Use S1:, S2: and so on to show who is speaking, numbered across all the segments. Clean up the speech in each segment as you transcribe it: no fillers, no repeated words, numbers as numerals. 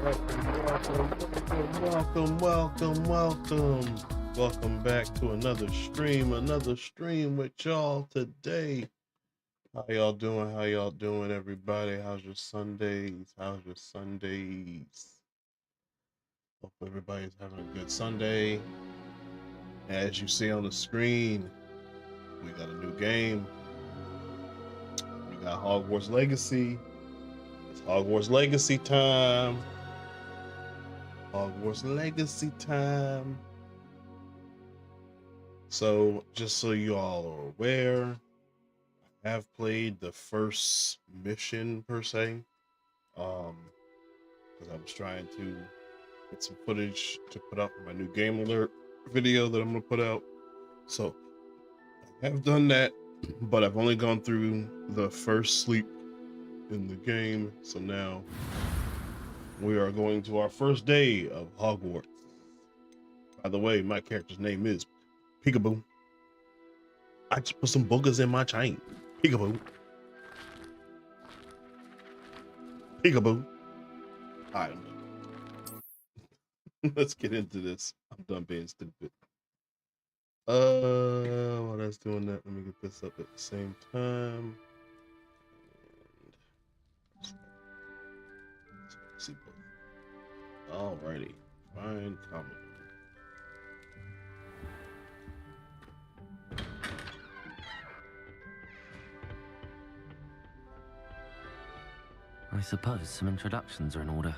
S1: Welcome. Welcome back to another stream with y'all today. How y'all doing, everybody? How's your Sundays? Hope everybody's having a good Sunday. As you see on the screen, we got a new game. We got Hogwarts Legacy. It's Hogwarts Legacy time. So, just so you all are aware, I have played the first mission per se, because I was trying to get some footage to put out for my new game alert video that I'm gonna put out. So, I have done that, but I've only gone through the first sleep in the game. So now we are going to our first day of Hogwarts. By the way, my character's name is Peekaboo. I just put some boogers in my chain. Peekaboo. I don't know. Let's get into this. I'm done being stupid. While that's doing that, let me get this up at the same time. See both. Alrighty. Find comment.
S2: I suppose some introductions are in order.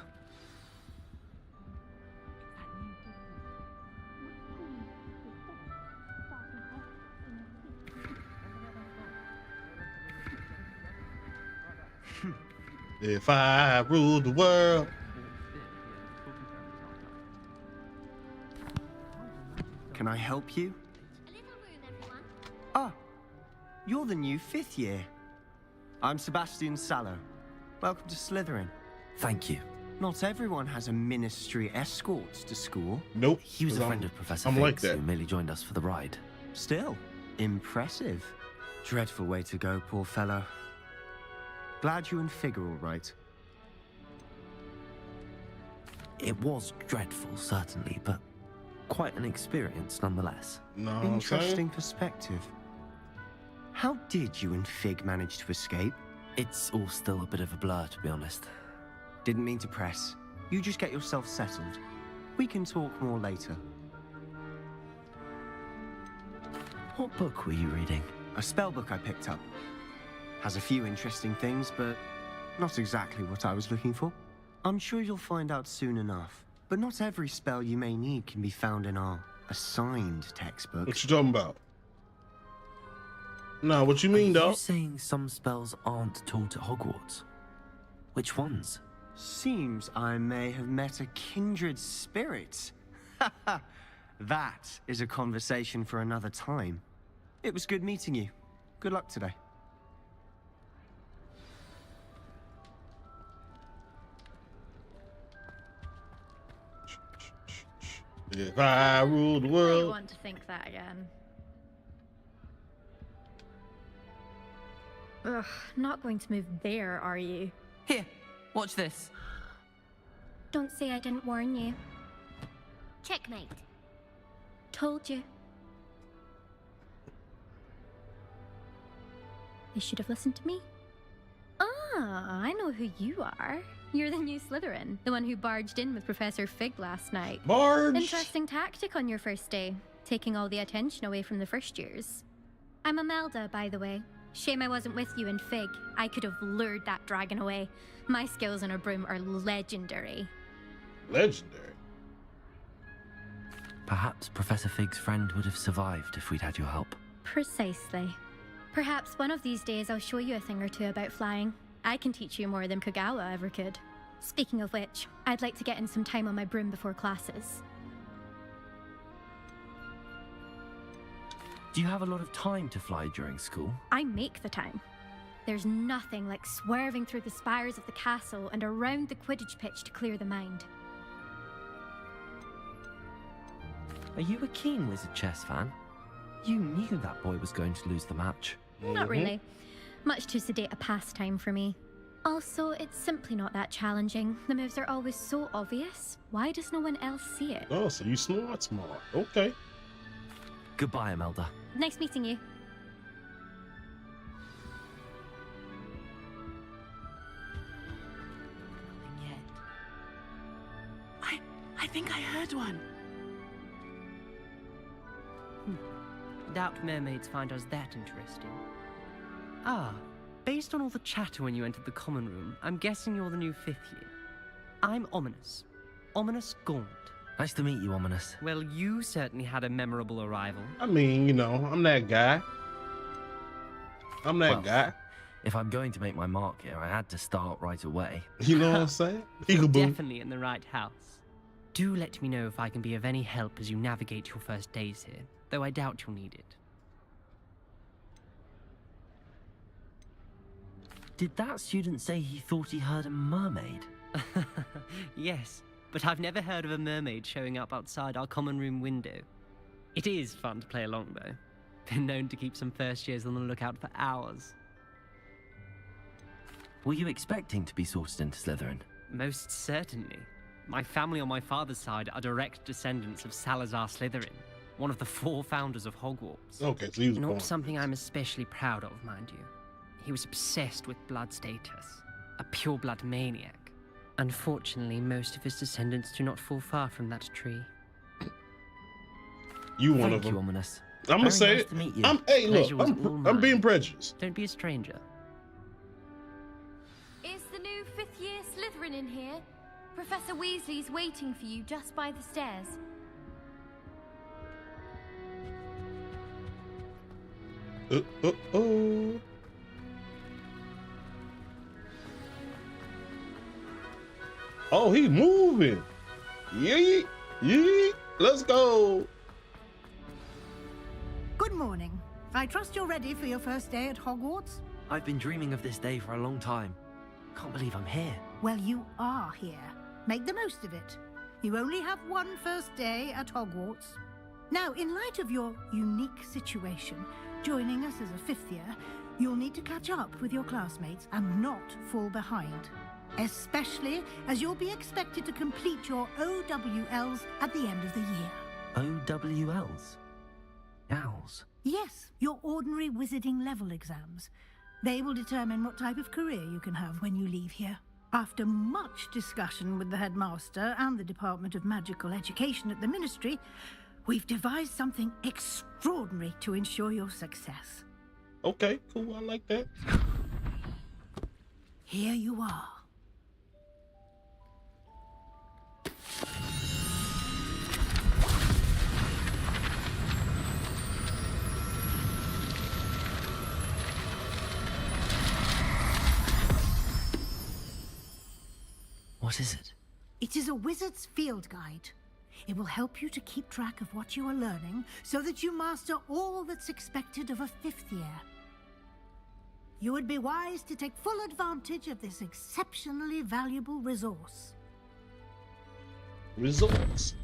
S1: If I ruled the world.
S3: Can I help you? Ah, you're the new 5th year. I'm Sebastian Sallow. Welcome to Slytherin.
S2: Thank you.
S3: Not everyone has a ministry escort to school.
S1: Nope.
S2: He was a friend of Professor
S1: I'm
S2: Figgs,
S1: like that.
S2: who merely joined us for the ride.
S3: Still, impressive. Dreadful way to go, poor fellow. Glad you and Fig are all right.
S2: It was dreadful, certainly, but quite an experience nonetheless.
S1: No,
S3: Interesting perspective. How did you and Fig manage to escape?
S2: It's all still a bit of a blur, to be honest.
S3: Didn't mean to press. You just get yourself settled. We can talk more later.
S2: What book were you reading?
S3: A spell book I picked up. Has a few interesting things, but not exactly what I was looking for. I'm sure you'll find out soon enough. But not every spell you may need can be found in our assigned textbook.
S1: What you talking about? No, what you mean,
S2: Are
S1: dog?
S2: you saying some spells aren't taught at Hogwarts? Which ones?
S3: Seems I may have met a kindred spirit. That is a conversation for another time. It was good meeting you. Good luck today.
S1: If I ruled the
S4: I
S1: world.
S4: want to think that again. Ugh, not going to move there, are you?
S5: Here, watch this.
S4: Don't say I didn't warn you.
S6: Checkmate.
S4: Told you. They should have listened to me. Ah, I know who you are. You're the new Slytherin, the one who barged in with Professor Fig last night.
S1: Barge.
S4: Interesting tactic on your first day, taking all the attention away from the first years. I'm Imelda, by the way. Shame I wasn't with you in Fig. I could have lured that dragon away. My skills on a broom are legendary.
S1: Legendary.
S2: Perhaps Professor Fig's friend would have survived if we'd had your help.
S4: Precisely. Perhaps one of these days I'll show you a thing or two about flying. I can teach you more than Kogawa ever could. Speaking of which, I'd like to get in some time on my broom before classes.
S2: Do you have a lot of time to fly during school?
S4: I make the time. There's nothing like swerving through the spires of the castle and around the Quidditch pitch to clear the mind.
S2: Are you a keen Wizard chess fan? You knew that boy was going to lose the match.
S4: Not really. Much too sedate a pastime for me. Also, it's simply not that challenging. The moves are always so obvious. Why does no one else see it?
S1: Oh, so you smart. Okay.
S2: Goodbye, Imelda.
S4: Nice meeting you.
S5: And yet. I think I heard one. Doubt mermaids find us that interesting. Ah, based on all the chatter when you entered the common room, I'm guessing you're the new 5th year. I'm Ominous. Ominous Gaunt.
S2: Nice to meet you, Ominous.
S5: Well, you certainly had a memorable arrival.
S1: I mean, you know, I'm that guy.
S2: Well, if I'm going to make my mark here, I had to start right away.
S1: You know what I'm saying? Peekaboo.
S5: Definitely in the right house. Do let me know if I can be of any help as you navigate your first days here, though I doubt you'll need it.
S2: Did that student say he thought he heard a mermaid?
S5: Yes, but I've never heard of a mermaid showing up outside our common room window. It is fun to play along, though. Been known to keep some first years on the lookout for hours.
S2: Were you expecting to be sorted into Slytherin?
S5: Most certainly. My family on my father's side are direct descendants of Salazar Slytherin, one of the 4 founders of Hogwarts.
S1: Okay, so he was born.
S5: Not something I'm especially proud of, mind you. He was obsessed with blood status, a pure-blood maniac. Unfortunately, most of his descendants do not fall far from that tree.
S1: You one of
S2: Thank
S1: them.
S2: you, Ominous.
S1: I'm gonna
S2: Very
S1: say
S2: nice
S1: it.
S2: to meet you.
S1: Hey, look,
S5: Pleasure was all
S1: I'm being
S5: mine.
S1: prejudiced.
S5: Don't be a stranger.
S6: Is the new 5th year Slytherin in here? Professor Weasley's waiting for you just by the stairs.
S1: Oh. Oh, he moving. Yeet, yeet. Let's go.
S7: Good morning. I trust you're ready for your first day at Hogwarts?
S2: I've been dreaming of this day for a long time. Can't believe I'm here.
S7: Well, you are here. Make the most of it. You only have one first day at Hogwarts. Now, in light of your unique situation, joining us as a 5th year, you'll need to catch up with your classmates and not fall behind. Especially as you'll be expected to complete your OWLs at the end of the year.
S2: OWLs? Owls?
S7: Yes, your ordinary wizarding level exams. They will determine what type of career you can have when you leave here. After much discussion with the headmaster and the Department of Magical Education at the Ministry, we've devised something extraordinary to ensure your success.
S1: Okay, cool. I like that.
S7: Here you are.
S2: What is it?
S7: It is a wizard's field guide. It will help you to keep track of what you are learning so that you master all that's expected of a 5th year. You would be wise to take full advantage of this exceptionally valuable resource.
S1: Results.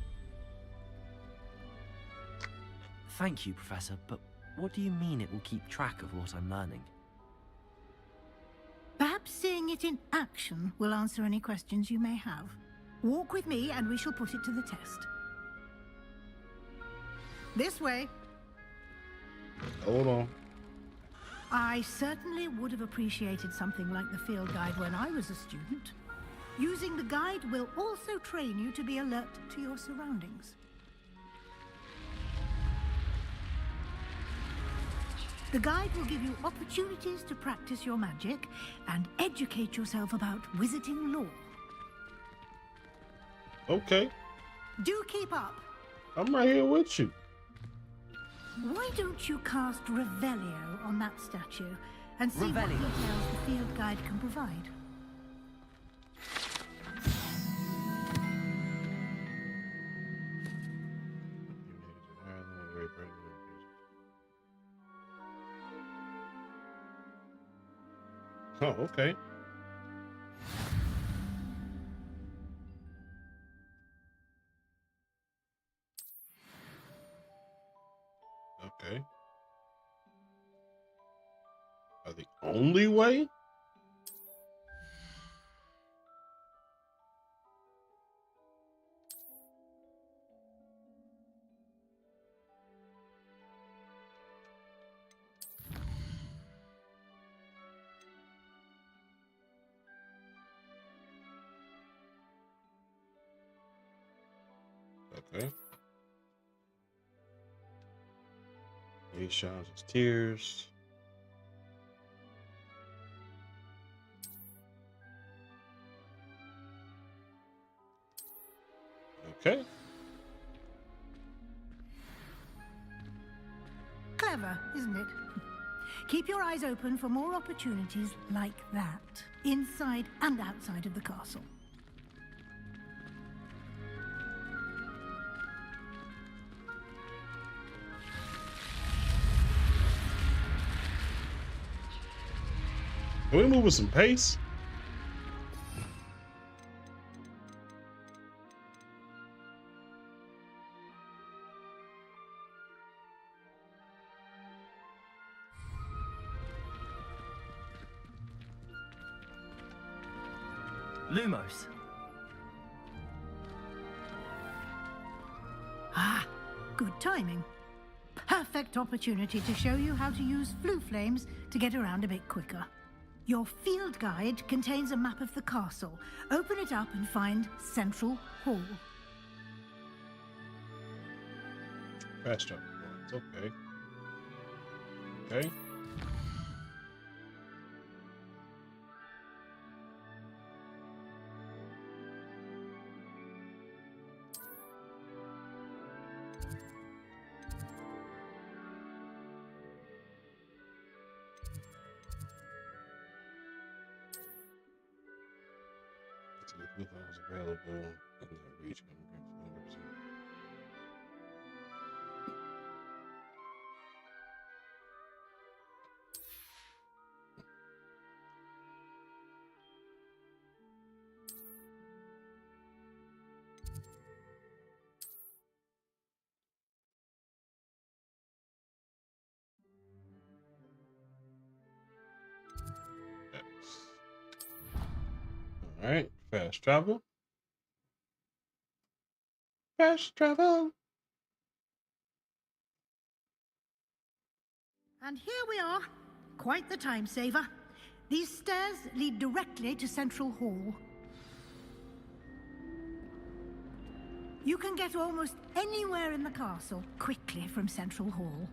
S2: Thank you, Professor, but what do you mean it will keep track of what I'm learning?
S7: Perhaps seeing it in action will answer any questions you may have. Walk with me and we shall put it to the test. This way.
S1: Hold on.
S7: I certainly would have appreciated something like the field guide when I was a student. Using the guide will also train you to be alert to your surroundings. The guide will give you opportunities to practice your magic and educate yourself about wizarding lore.
S1: Okay.
S7: Do keep up.
S1: I'm right here with you.
S7: Why don't you cast Revelio on that statue and see what
S5: Revelio.
S7: details the field guide can provide?
S1: Oh, okay. Okay. The only way? Okay. He showers his tears. Okay.
S7: Clever, isn't it? Keep your eyes open for more opportunities like that, inside and outside of the castle.
S1: Can we move with some pace?
S2: Lumos.
S7: Ah, good timing. Perfect opportunity to show you how to use flue flames to get around a bit quicker. Your field guide contains a map of the castle. Open it up and find Central Hall.
S1: Fast travel points. Okay. Okay. If I was available in that region. All right, fast travel. Fast travel.
S7: And here we are. Quite the time saver. These stairs lead directly to Central Hall. You can get almost anywhere in the castle quickly from Central Hall.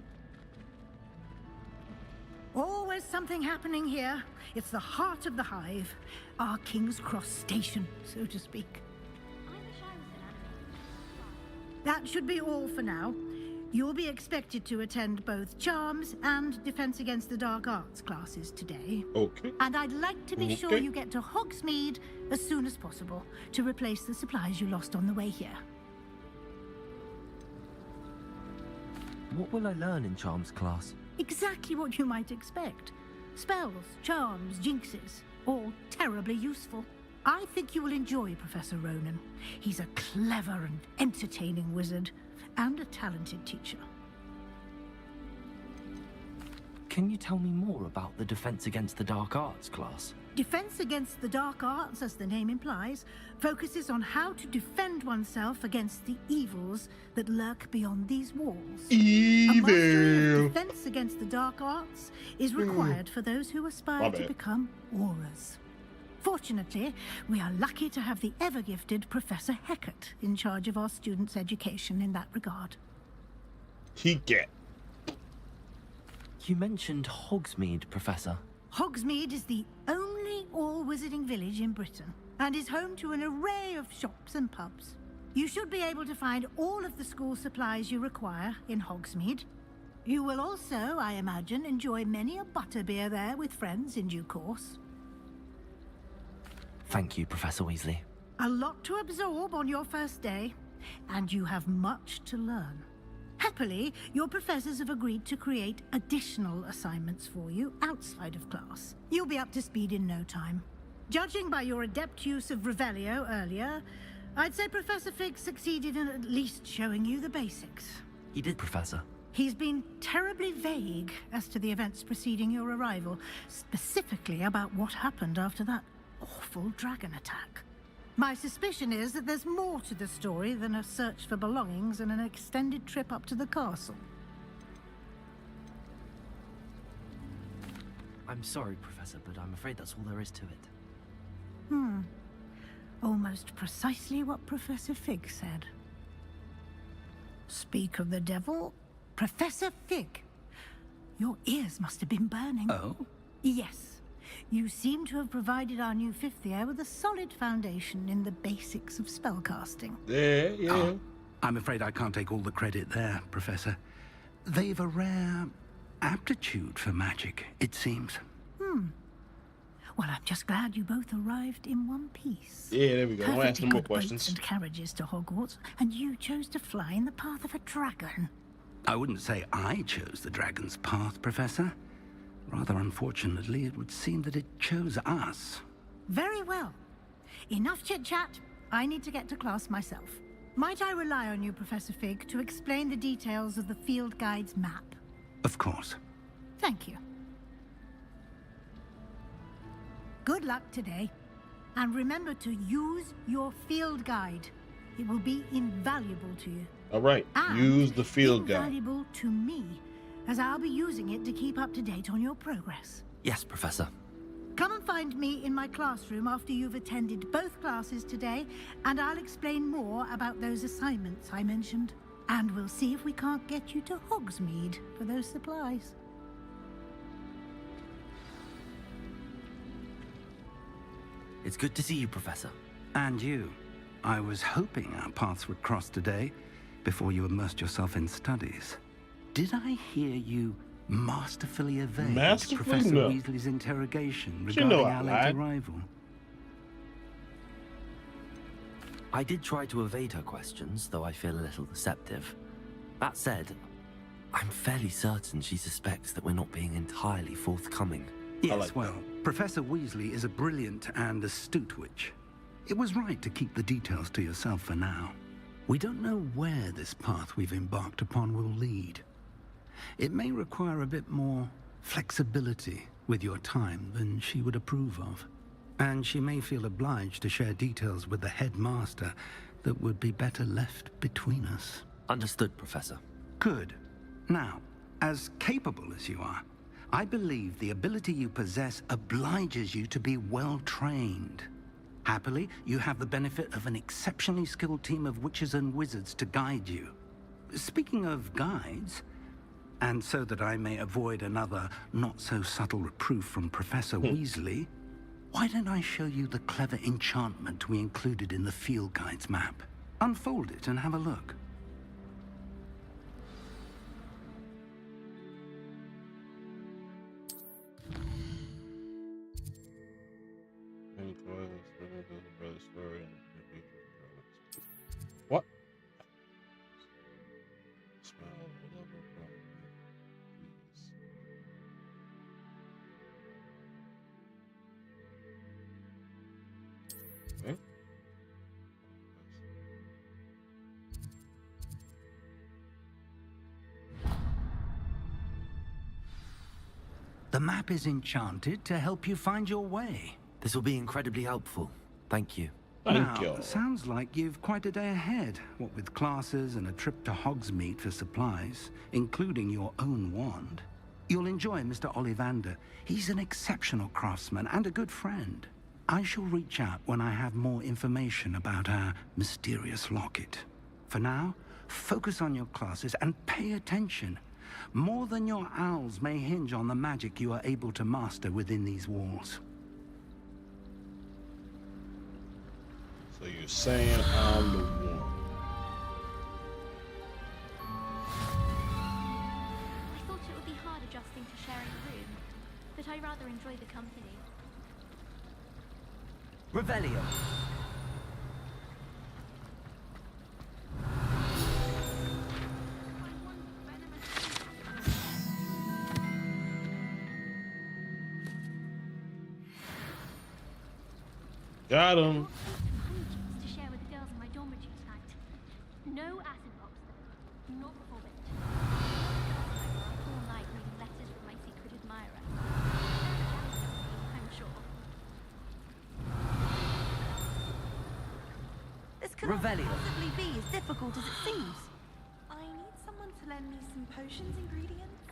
S7: Always something happening here. It's the heart of the hive. Our King's Cross station, so to speak. That should be all for now. You'll be expected to attend both Charms and Defense Against the Dark Arts classes today.
S1: Okay.
S7: And I'd like to be sure you get to Hogsmeade as soon as possible to replace the supplies you lost on the way here.
S2: What will I learn in Charms class?
S7: Exactly what you might expect. Spells, charms, jinxes, all terribly useful. I think you will enjoy Professor Ronan. He's a clever and entertaining wizard, and a talented teacher.
S2: Can you tell me more about the Defense Against the Dark Arts class?
S7: Defense Against the Dark Arts, as the name implies, focuses on how to defend oneself against the evils that lurk beyond these walls. A mastery of Defense Against the Dark Arts is required for those who aspire to become auras. Fortunately, we are lucky to have the ever-gifted Professor Heckert in charge of our students' education in that regard.
S1: You
S2: mentioned Hogsmeade, Professor.
S7: Hogsmeade is the only all-wizarding village in Britain, and is home to an array of shops and pubs. You should be able to find all of the school supplies you require in Hogsmeade. You will also, I imagine, enjoy many a butterbeer there with friends in due course.
S2: Thank you, Professor Weasley.
S7: A lot to absorb on your first day, and you have much to learn. Happily, your professors have agreed to create additional assignments for you outside of class. You'll be up to speed in no time. Judging by your adept use of Revelio earlier, I'd say Professor Fig succeeded in at least showing you the basics.
S2: He did, Professor.
S7: He's been terribly vague as to the events preceding your arrival, specifically about what happened after that awful dragon attack. My suspicion is that there's more to the story than a search for belongings and an extended trip up to the castle.
S2: I'm sorry, Professor, but I'm afraid that's all there is to it.
S7: Almost precisely what Professor Fig said. Speak of the devil, Professor Fig. Your ears must have been burning.
S8: Oh?
S7: Yes. You seem to have provided our new fifth year with a solid foundation in the basics of spellcasting.
S1: Yeah.
S8: Oh, I'm afraid I can't take all the credit there, Professor. They've a rare aptitude for magic, it seems.
S7: Well, I'm just glad you both arrived in one piece.
S1: Yeah, there we go. Don't ask no
S7: Perfectly
S1: more
S7: good boats
S1: questions.
S7: and carriages to Hogwarts, and you chose to fly in the path of a dragon.
S8: I wouldn't say I chose the dragon's path, Professor. Rather unfortunately, it would seem that it chose us.
S7: Very well. Enough chit-chat. I need to get to class myself. Might I rely on you, Professor Fig, to explain the details of the field guide's map?
S8: Of course.
S7: Thank you. Good luck today. And remember to use your field guide. It will be invaluable to you.
S1: All right.
S7: And
S1: Use the field guide.
S7: invaluable to me, as I'll be using it to keep up to date on your progress.
S2: Yes, Professor.
S7: Come and find me in my classroom after you've attended both classes today, and I'll explain more about those assignments I mentioned. And we'll see if we can't get you to Hogsmeade for those supplies.
S2: It's good to see you, Professor.
S8: And you. I was hoping our paths would cross today, before you immersed yourself in studies. Did I hear you masterfully evade
S1: Masterfully?
S8: Professor
S1: No.
S8: Weasley's interrogation
S1: She
S8: regarding
S1: know I
S8: our
S1: lied.
S8: late arrival?
S2: I did try to evade her questions, though I feel a little deceptive. That said, I'm fairly certain she suspects that we're not being entirely forthcoming.
S8: Yes,
S1: like
S8: well, Professor Weasley is a brilliant and astute witch. It was right to keep the details to yourself for now. We don't know where this path we've embarked upon will lead. It may require a bit more flexibility with your time than she would approve of. And she may feel obliged to share details with the headmaster that would be better left between us.
S2: Understood, Professor.
S8: Good. Now, as capable as you are, I believe the ability you possess obliges you to be well trained. Happily, you have the benefit of an exceptionally skilled team of witches and wizards to guide you. Speaking of guides, and so that I may avoid another not-so-subtle reproof from Professor Weasley, why don't I show you the clever enchantment we included in the field guide's map? Unfold it and have a look.
S1: What? Okay.
S8: The map is enchanted to help you find your way.
S2: This will be incredibly helpful. Thank you.
S1: Thank you.
S8: Sounds like you've quite a day ahead, what with classes and a trip to Hogsmeade for supplies, including your own wand. You'll enjoy Mr. Ollivander. He's an exceptional craftsman and a good friend. I shall reach out when I have more information about our mysterious locket. For now, focus on your classes and pay attention. More than your owls may hinge on the magic you are able to master within these walls.
S1: So you're saying I'm the one.
S6: I thought it would be hard adjusting to sharing a room, but I rather enjoy the company.
S2: Revelio.
S1: Got him.
S6: Hundreds to share with the girls in my dormitory tonight. No acid box, though. Not before bed. All night reading letters from my secret admirer. I'm sure.
S9: This cannot
S2: Revelio.
S9: possibly be as difficult as it seems. I need someone to lend me some potions ingredients.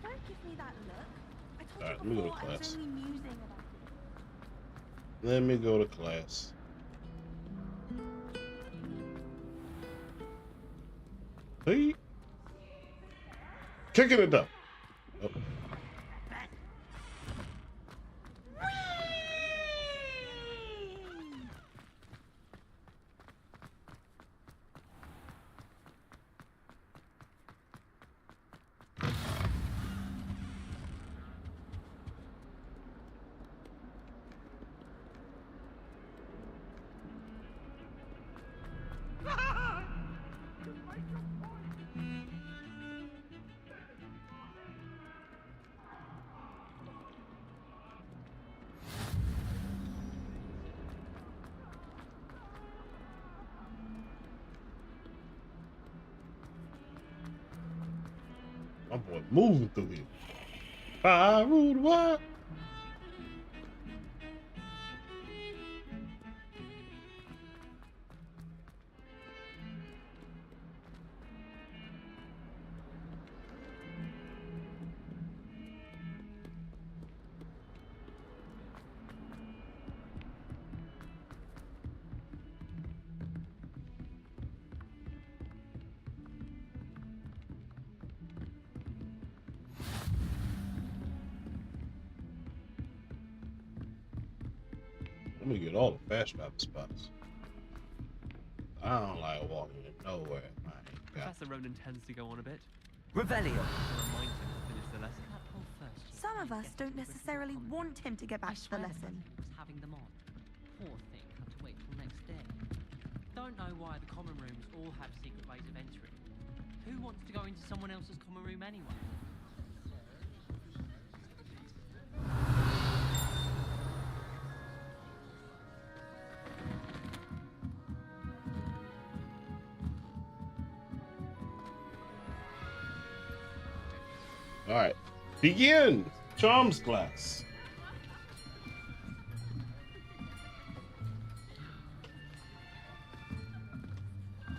S9: Don't give me that look. I told
S1: Alright, let
S9: you
S1: me go to
S9: before I was
S1: class.
S9: only musing about it.
S1: Let me go to class. Hey. Kicking it up. Oh. My boy moving through here. Rude what? Let me get all the fast travel spots. I don't like walking in nowhere. I ain't got
S10: Professor Ronan tends to go on a bit.
S2: Revelio.
S10: Remind him to finish the lesson.
S5: That whole first year,
S9: Some of
S5: he
S9: us
S5: gets
S9: don't
S5: to British
S9: necessarily
S5: Commons.
S9: want him to get
S5: I
S9: back to the
S5: swear
S9: lesson.
S5: he was having them on. Poor thing had to wait till next day. Don't know why the common rooms all have secret ways of entering. Who wants to go into someone else's common room anyway?
S1: All right, begin. Charms class.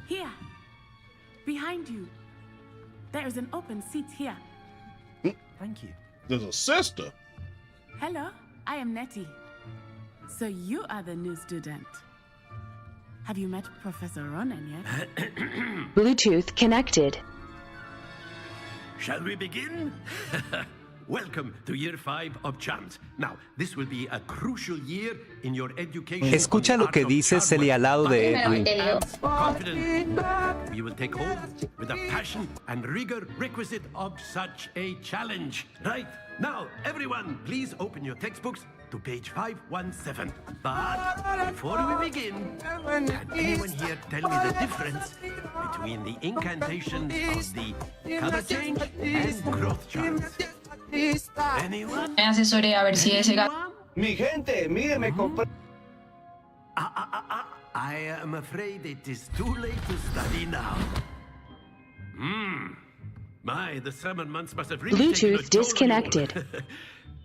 S11: Here, behind you. There is an open seat here.
S2: Thank you.
S1: There's a sister.
S11: Hello, I am Nettie. So you are the new student. Have you met Professor Ronan yet?
S12: Bluetooth connected.
S13: Shall we begin? Welcome to year 5 of Charms. Now, this will be a crucial year in your education.
S14: Escucha lo que dice Celia al lado de Edwin.
S13: You will take hold with the passion and rigor requisite of such a challenge. Right? Now, everyone, please open your textbooks to page 517. But before we begin, can anyone here tell me the difference between the incantations of the color change and growth charms? Anyone?
S12: Me asesoré a ver si ese gato.
S13: Mi gente, mire, me compré. I am afraid it is too late to study now. My, the summer months must have really taken a
S12: Bluetooth
S13: toll on you.
S12: disconnected.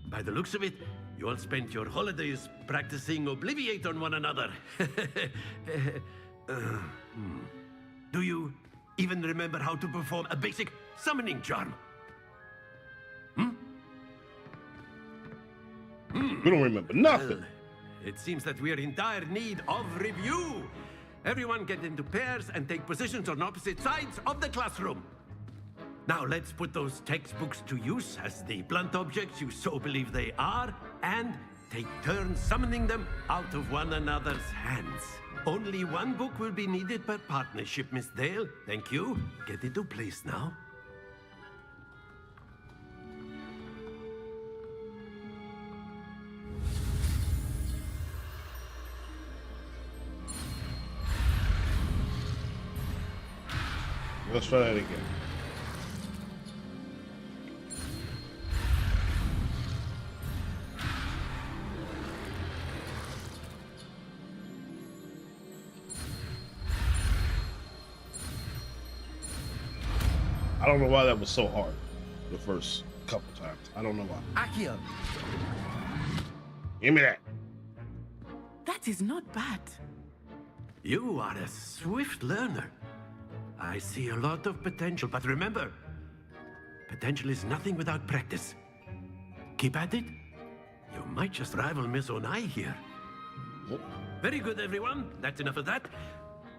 S13: By the looks of it, you all spent your holidays practicing Obliviate on one another. Do you even remember how to perform a basic summoning charm?
S1: We don't remember nothing.
S13: Well, it seems that we are in dire need of review. Everyone get into pairs and take positions on opposite sides of the classroom. Now let's put those textbooks to use as the blunt objects you so believe they are, and take turns summoning them out of one another's hands. Only one book will be needed per partnership, Miss Dale. Thank you. Get into place now.
S1: Let's try that again. I don't know why that was so hard the first couple times. I don't know why.
S2: Accio.
S1: Give me that.
S11: That is not bad.
S13: You are a swift learner. I see a lot of potential, but remember, potential is nothing without practice. Keep at it. You might just rival Miss Onai here. Very good, everyone. That's enough of that.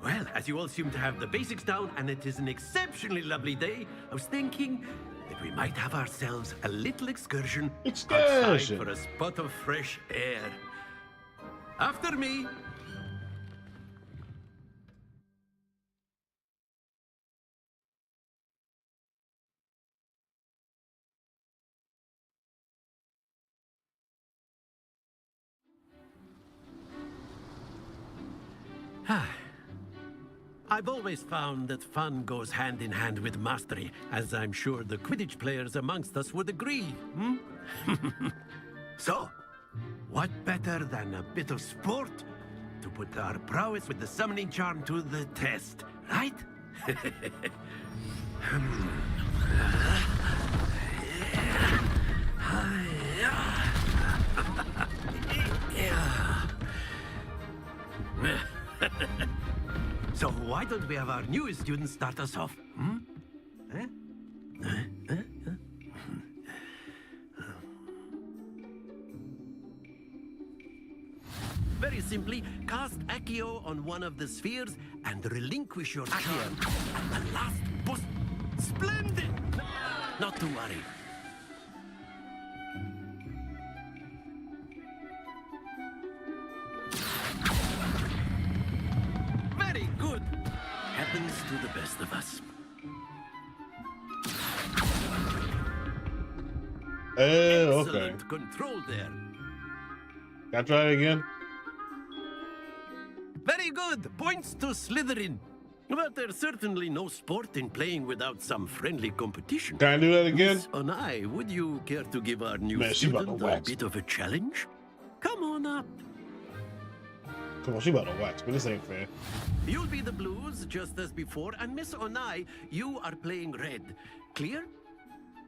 S13: Well, as you all seem to have the basics down and it is an exceptionally lovely day, I was thinking that we might have ourselves a little excursion outside for a spot of fresh air. After me. I've always found that fun goes hand in hand with mastery, as I'm sure the Quidditch players amongst us would agree, hmm? So, what better than a bit of sport to put our prowess with the summoning charm to the test, right? So why don't we have our newest student start us off? Hmm? Very simply, cast Accio on one of the spheres and relinquish your charm at the last boost. Splendid! Not to worry. Very good. Happens to the best of us.
S1: Okay.
S13: Excellent control there.
S1: Can I try it again?
S13: Very good. Points to Slytherin. But there's certainly no sport in playing without some friendly competition.
S1: Can I do that again?
S13: Miss Onai, would you care to give our new
S1: She about to
S13: student a
S1: wax.
S13: bit of a challenge? Come on up.
S1: Come on, she about to wax, but this ain't fair.
S13: You'll be the blues, just as before, and Miss Onai, you are playing red. Clear?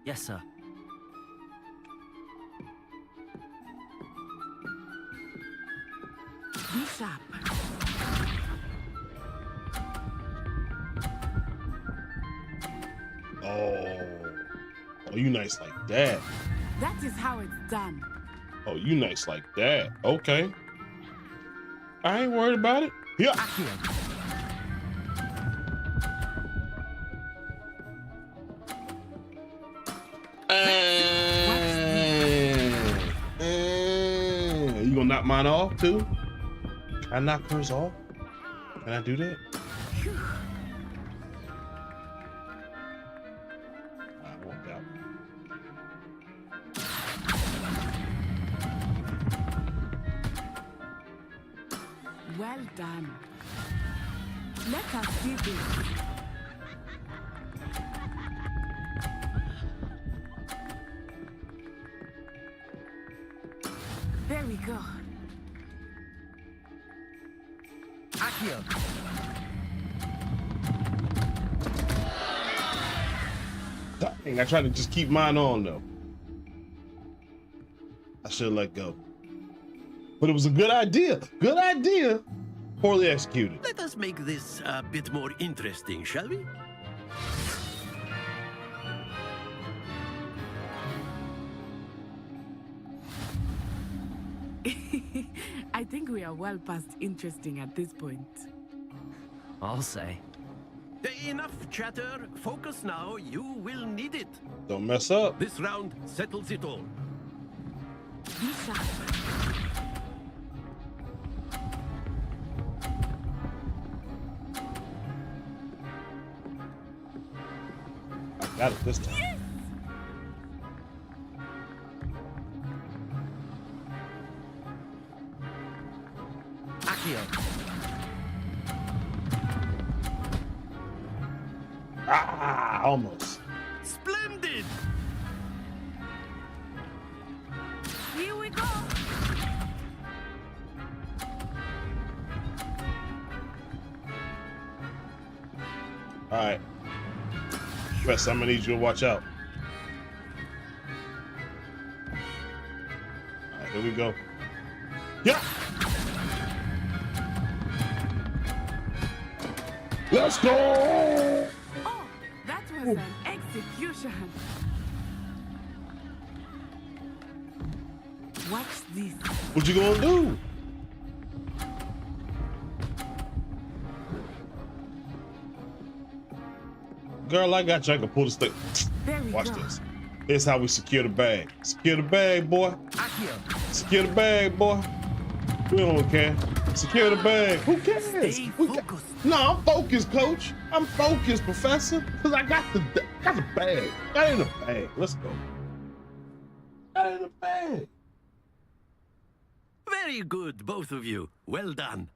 S2: Yes, sir.
S11: Be sharp.
S1: Oh, you nice like that.
S11: That is how it's done.
S1: Oh, you nice like that. Okay. I ain't worried about it. Yeah. You gonna knock mine off too? Can I knock hers off? Can I do that? I won't doubt.
S11: Well done. Let us see this. There we go.
S2: Accio.
S1: Dang, I tried to just keep mine on though. I should let go. But it was a good idea. Good idea. Poorly executed.
S13: Let us make this a bit more interesting, shall we?
S11: I think we are well past interesting at this point.
S2: I'll say.
S13: Enough chatter. Focus now. You will need it.
S1: Don't mess up.
S13: This round settles it all.
S11: Be sharp.
S1: I got it this time.
S11: Yes!
S2: Accio.
S1: Ah, almost.
S13: Splendid!
S11: Here we go.
S1: All right. Professor, I'm gonna need you to watch out. All right, here we go. Yeah. Let's go.
S11: Oh, that was an execution. Watch this.
S1: What you gonna do? Girl, I got you. I can pull the stick.
S11: There we
S1: Watch
S11: go.
S1: this. Here's how we secure the bag. Secure the bag, boy. Secure the bag, boy. We don't care. Secure the bag. Who cares?
S2: Stay focused.
S1: No, I'm focused, coach. I'm focused, professor. Cause I got the bag. Got it in the bag. Let's go. Got it in the bag.
S13: Very good, both of you. Well done.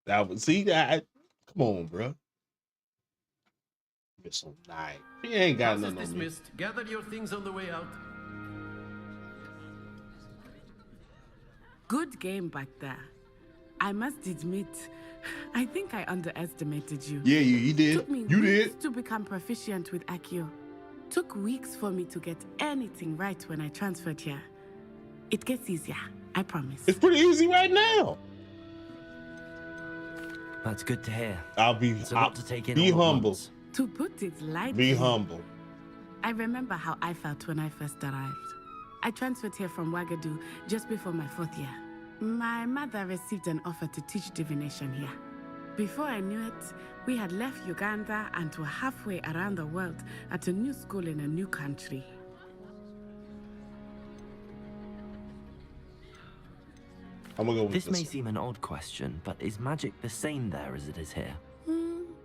S1: That was see that. Come on, bro. Miss on night. She ain't got
S13: Class is
S1: nothing on me.
S13: dismissed. Gather your things on the way out.
S11: Good game back there. I must admit, I think I underestimated you.
S1: Yeah, you did.
S11: Took me
S1: You
S11: weeks
S1: did.
S11: to become proficient with Accio. Took weeks for me to get anything right when I transferred here. It gets easier, I promise.
S1: It's pretty easy right now.
S2: That's good to hear.
S1: I'll be.
S2: It's a lot to take in
S1: Be
S2: all at
S1: humble.
S2: once.
S11: To put it lightly,
S1: Be humble.
S11: I remember how I felt when I first arrived. I transferred here from Wagadu just before my 4th year. My mother received an offer to teach divination here. Before I knew it, we had left Uganda and were halfway around the world at a new school in a new country.
S1: I'm gonna go with
S2: This
S1: this.
S2: may seem an odd question, but is magic the same there as it is here?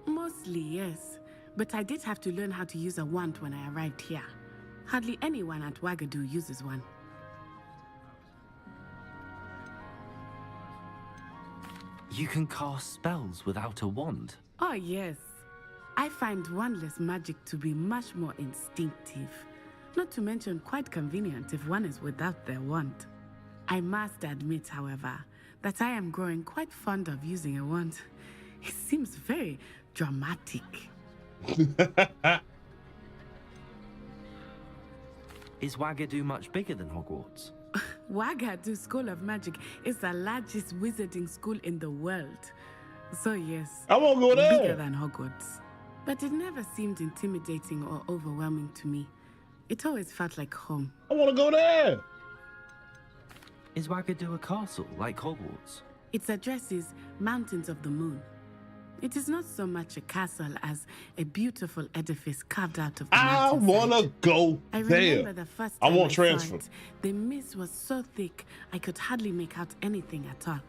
S11: Mostly, yes. But I did have to learn how to use a wand when I arrived here. Hardly anyone at Wagadu uses one.
S2: You can cast spells without a wand.
S11: Oh, yes. I find wandless magic to be much more instinctive. Not to mention quite convenient if one is without their wand. I must admit, however, that I am growing quite fond of using a wand. It seems very dramatic.
S2: Is Wagadu much bigger than Hogwarts?
S11: Wagadu School of Magic is the largest wizarding school in the world. So yes,
S1: I won't go there.
S11: bigger than Hogwarts. But it never seemed intimidating or overwhelming to me. It always felt like home.
S1: I want to go there.
S2: Is Wagadu a castle like Hogwarts?
S11: Its address is Mountains of the Moon. It is not so much a castle as a beautiful edifice carved out of the
S1: I
S11: mountainside.
S1: want to go
S11: I
S1: there.
S11: remember the first
S1: I
S11: time
S1: want
S11: I
S1: transfer.
S11: saw it, the mist was so thick I could hardly make out anything at all.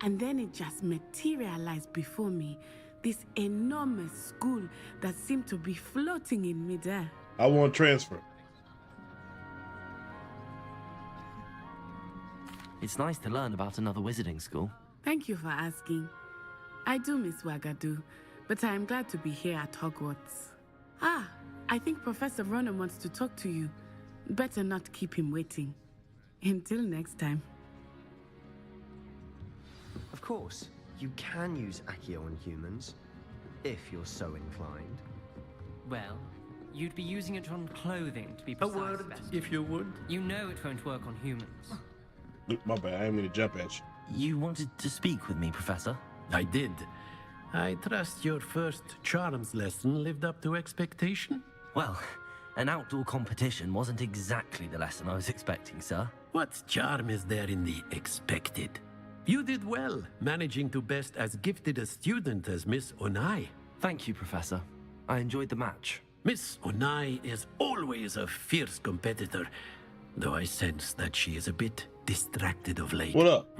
S11: And then it just materialized before me, this enormous school that seemed to be floating in midair.
S1: I want transfer.
S2: It's nice to learn about another wizarding school.
S11: Thank you for asking. I do miss Wagadu, but I am glad to be here at Hogwarts. Ah, I think Professor Ronan wants to talk to you. Better not keep him waiting. Until next time.
S3: Of course, you can use Accio on humans, if you're so inclined.
S5: Well, you'd be using it on clothing, to be
S13: A
S5: precise.
S13: word,
S5: Sebastian.
S13: if you would.
S5: You know it won't work on humans.
S1: My bad. I didn't mean to jump at you.
S2: You wanted to speak with me, Professor?
S13: I did. I trust your first charms lesson lived up to expectation.
S2: Well, an outdoor competition wasn't exactly the lesson I was expecting, sir.
S13: What charm is there in the expected? You did well, managing to best as gifted a student as Miss Onai.
S2: Thank you, Professor. I enjoyed the match.
S13: Miss Onai is always a fierce competitor, though I sense that she is a bit distracted of late.
S1: What up?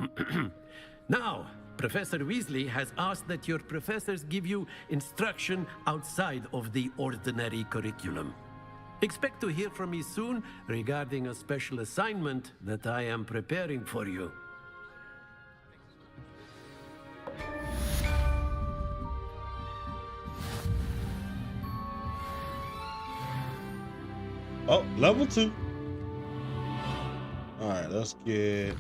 S13: Now, Professor Weasley has asked that your professors give you instruction outside of the ordinary curriculum. Expect to hear from me soon regarding a special assignment that I am preparing for you.
S1: Oh, level 2. All right, let's get.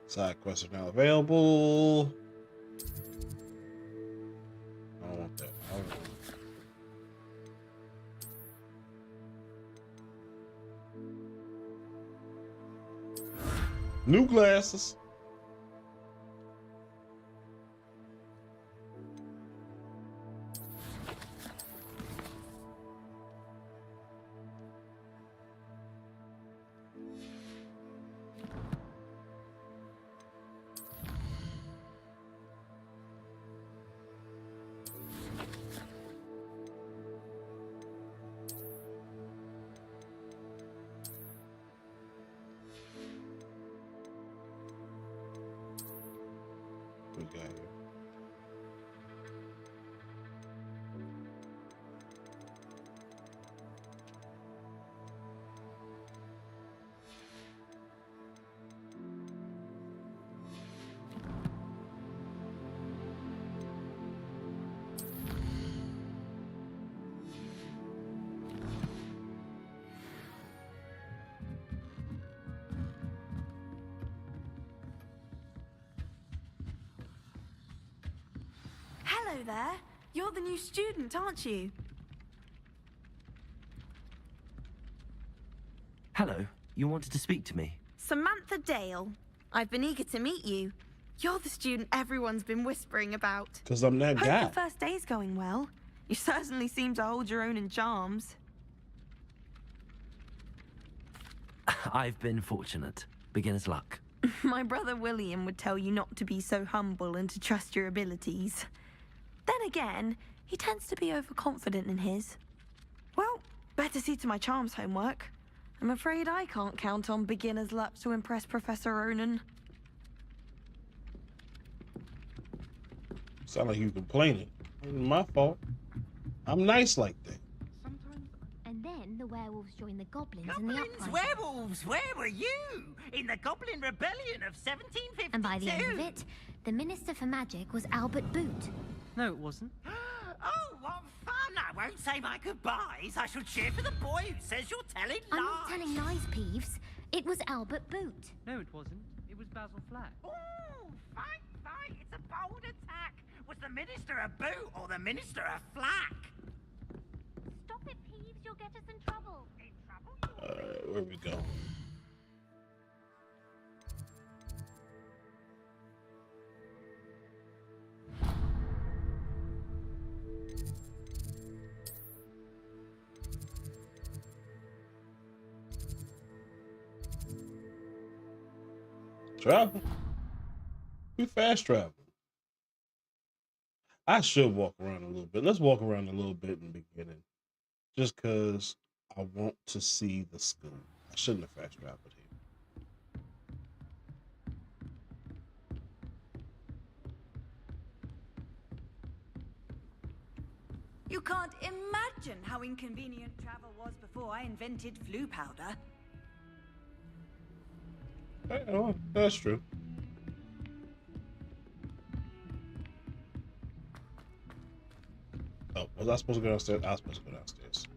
S1: Side quests are now available. I don't want that. I don't want that. New glasses. got here?
S9: Hello there. You're the new student, aren't you?
S2: Hello, you wanted to speak to me?
S9: Samantha Dale. I've been eager to meet you. You're the student everyone's been whispering about.
S1: Because I'm that
S9: Hope
S1: guy.
S9: the first day's going well. You certainly seem to hold your own in charms.
S2: I've been fortunate. Beginner's luck.
S9: My brother William would tell you not to be so humble and to trust your abilities. Then again, he tends to be overconfident in his. Well, better see to my charms homework. I'm afraid I can't count on beginner's luck to impress Professor Ronan.
S1: Sound like you complaining. Ain't my fault. I'm nice like that.
S6: And then the werewolves joined the goblins in the
S15: Goblins,
S6: uprising.
S15: werewolves, where were you? In the Goblin Rebellion of 1752?
S6: And by the end of it, the Minister for Magic was Albert Boot.
S5: No, it wasn't.
S15: Oh, what fun! I won't say my goodbyes. I shall cheer for the boy who says you're telling lies.
S6: I'm not telling lies, Peeves. It was Albert Boot.
S5: No, it wasn't. It was Basil Flack.
S15: Ooh, fight, fight! It's a bold attack. Was the Minister a boot or the Minister a flack?
S6: Stop it, Peeves. You'll get us in trouble.
S15: In trouble?
S1: Alright, where we go? Travel. We fast travel. I should walk around a little bit. Let's walk around a little bit in the beginning. Just because I want to see the school. I shouldn't have fast traveled here.
S16: You can't imagine how inconvenient travel was before I invented flu powder.
S1: Oh, that's true. Oh, was I supposed to go downstairs? I was supposed to go downstairs.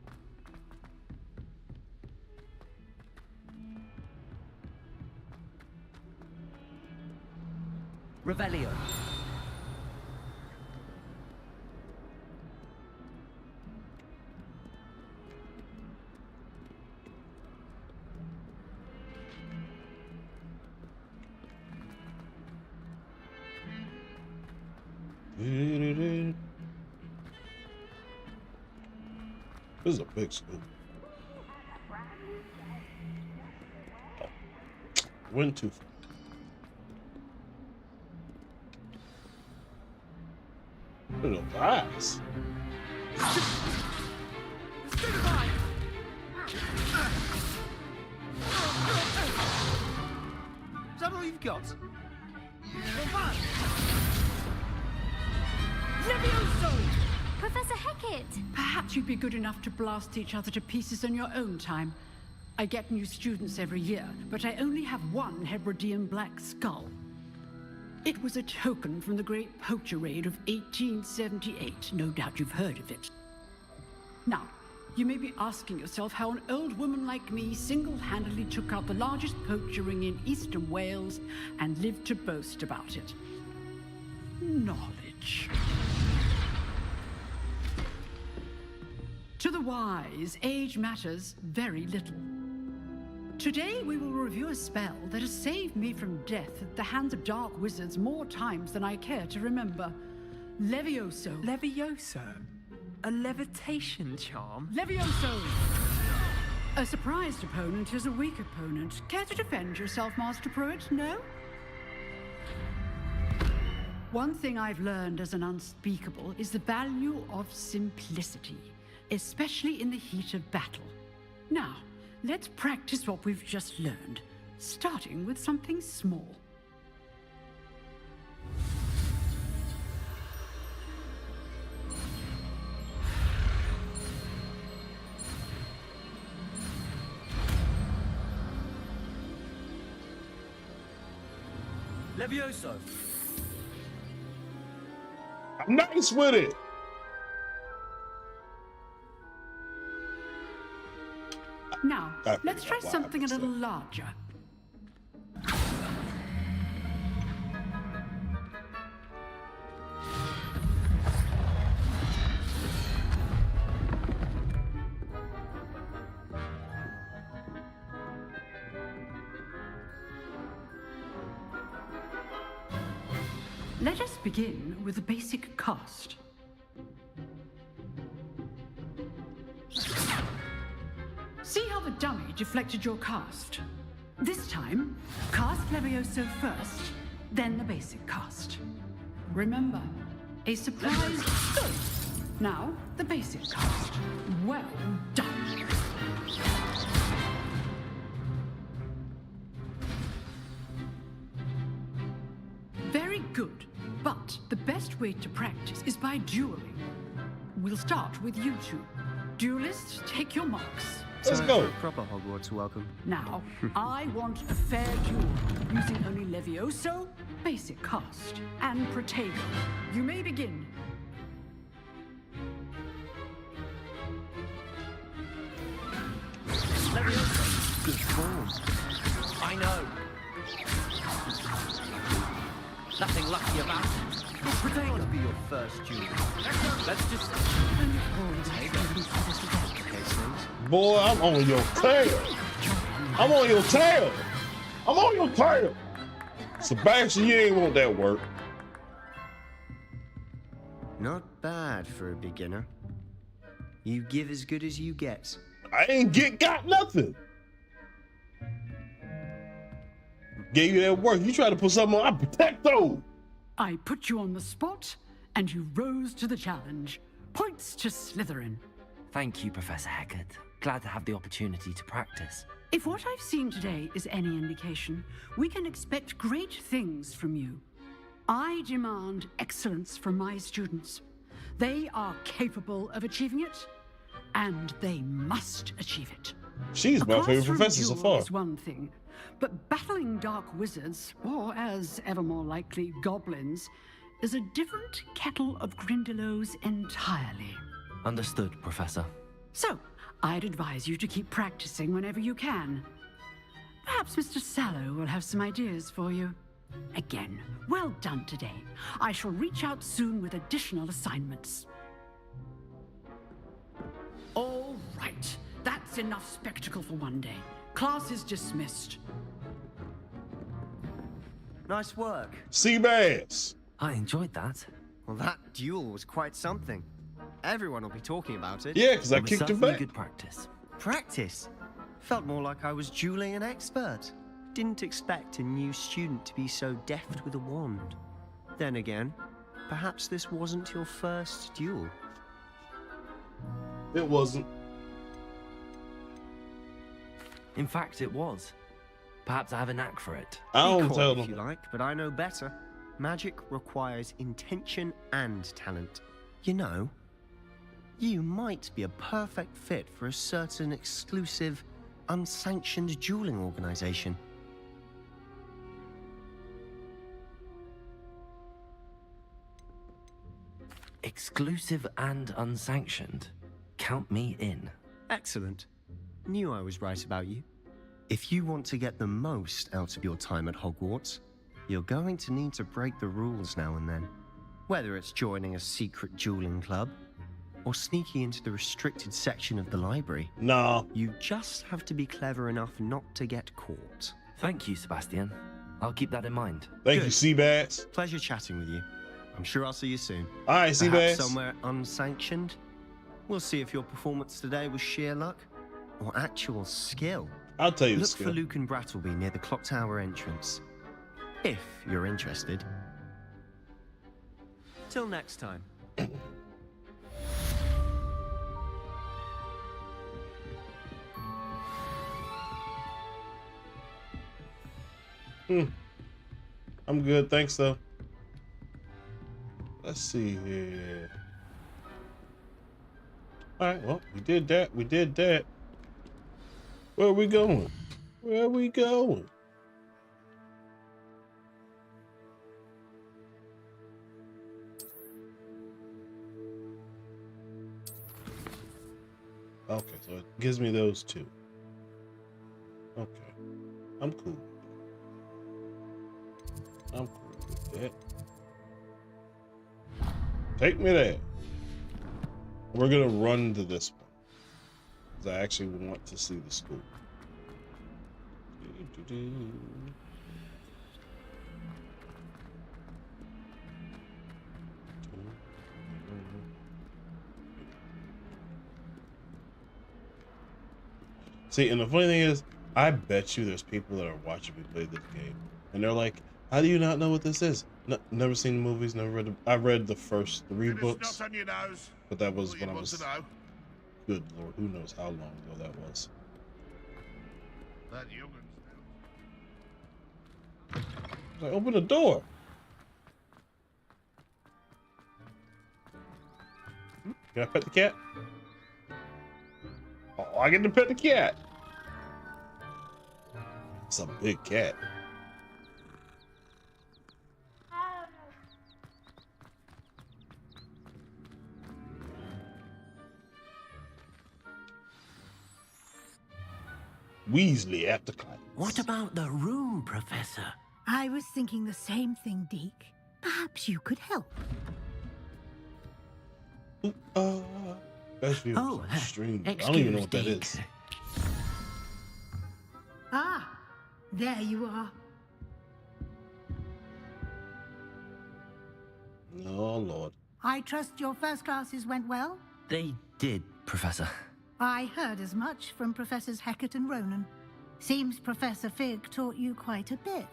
S2: Revelio.
S1: This is a big school. Oh, went too far. Look at those eyes.
S15: Is that all you've got?
S16: Levioso!
S6: Professor Hecat!
S17: Perhaps you'd be good enough to blast each other to pieces in your own time. I get new students every year, but I only have one Hebridean black skull. It was a token from the Great Poacher Raid of 1878. No doubt you've heard of it. Now, you may be asking yourself how an old woman like me single-handedly took out the largest poacher ring in eastern Wales and lived to boast about it. Knowledge. To the wise, age matters very little. Today we will review a spell that has saved me from death at the hands of dark wizards more times than I care to remember. Levioso.
S18: Levioso? A levitation charm?
S17: Levioso! A surprised opponent is a weak opponent. Care to defend yourself, Master Pruitt? No? One thing I've learned as an unspeakable is the value of simplicity, especially in the heat of battle. Now, let's practice what we've just learned, starting with something small.
S2: Levioso.
S1: I'm nice with it.
S17: Now,
S1: I
S17: let's try
S1: forgot why I
S17: something a
S1: messed
S17: little larger. Let us begin with the basic cast. See how the dummy deflected your cast? This time, cast Levioso first, then the basic cast. Remember, a surprise. Good. Now, the basic cast. Well done. Very good. But the best way to practice is by dueling. We'll start with you two. Duelists, take your marks.
S1: Let's go.
S3: Proper Hogwarts welcome.
S17: Now, I want a fair duel, using only Levioso, basic cast, and Protego. You may begin.
S2: Levioso. Good form. I know. Nothing lucky about it. It's going to be your first duel. Let's just...
S1: Boy, I'm on your tail. I'm on your tail. I'm on your tail. Sebastian, you ain't want that work.
S3: Not bad for a beginner. You give as good as you get.
S1: I ain't got nothing. Gave you that work. You try to put something on, I protect those.
S17: I put you on the spot, and you rose to the challenge. Points to Slytherin.
S2: Thank you, Professor Hecat. Glad to have the opportunity to practice.
S17: If what I've seen today is any indication, we can expect great things from you. I demand excellence from my students. They are capable of achieving it, and they must achieve it.
S1: She's my favorite professor so far.
S17: Is one thing, but battling dark wizards, or as ever more likely, goblins, is a different kettle of Grindylows entirely.
S2: Understood, Professor.
S17: So, I'd advise you to keep practicing whenever you can. Perhaps Mr. Sallow will have some ideas for you. Again, well done today. I shall reach out soon with additional assignments. All right, that's enough spectacle for one day. Class is dismissed.
S3: Nice work.
S1: Seabass.
S2: I enjoyed that.
S3: Well, that duel was quite something. Everyone will be talking about it.
S1: Yeah, because I kicked your butt.
S2: Good practice.
S3: Practice? Felt more like I was dueling an expert. Didn't expect a new student to be so deft with a wand. Then again, perhaps this wasn't your first duel.
S1: It wasn't.
S2: In fact, it was. Perhaps I have a knack for it.
S1: I don't
S3: Be coy
S1: tell
S3: if
S1: them.
S3: you like, but I know better. Magic requires intention and talent. You know, you might be a perfect fit for a certain exclusive, unsanctioned dueling organization.
S2: Exclusive and unsanctioned. Count me in.
S3: Excellent. Knew I was right about you. If you want to get the most out of your time at Hogwarts, you're going to need to break the rules now and then. Whether it's joining a secret dueling club, or sneaking into the restricted section of the library.
S1: No.
S3: You just have to be clever enough not to get caught.
S2: Thank you, Sebastian. I'll keep that in mind.
S1: Thank you, Seabass.
S3: Pleasure chatting with you. I'm sure I'll see you soon.
S1: All right, Seabass.
S3: Perhaps somewhere unsanctioned. We'll see if your performance today was sheer luck or actual skill.
S1: I'll tell you the
S3: Look
S1: skill.
S3: for Luke and Brattleby near the clock tower entrance. If you're interested. Till next time.
S1: I'm good, thanks though. Let's see here. Alright, well, we did that. We did that. Where are we going? Where are we going? Okay, so it gives me those two. Okay. I'm cool. I'm cool with that. Take me there. We're gonna run to this one, because I actually want to see the school. See, and the funny thing is, I bet you there's people that are watching me play this game, and they're like, "How do you not know what this is?" Never seen the movies, never read. I read the first 3 books,
S19: on your nose.
S1: but that was
S19: All
S1: when
S19: you
S1: I
S19: want
S1: was.
S19: to know.
S1: Good Lord, who knows how long ago that was?
S19: That young'un's
S1: Like, open the door. Can I pet the cat? Oh, I get to pet the cat. It's a big cat. Weasley after class.
S2: What about the room, Professor?
S7: I was thinking the same thing, Deke. Perhaps you could help.
S1: Best view on the stream. I don't even know what that is.
S7: Ah, there you are.
S1: Oh, Lord.
S7: I trust your first classes went well?
S2: They did, Professor.
S7: I heard as much from Professors Hecat and Ronan. Seems Professor Fig taught you quite a bit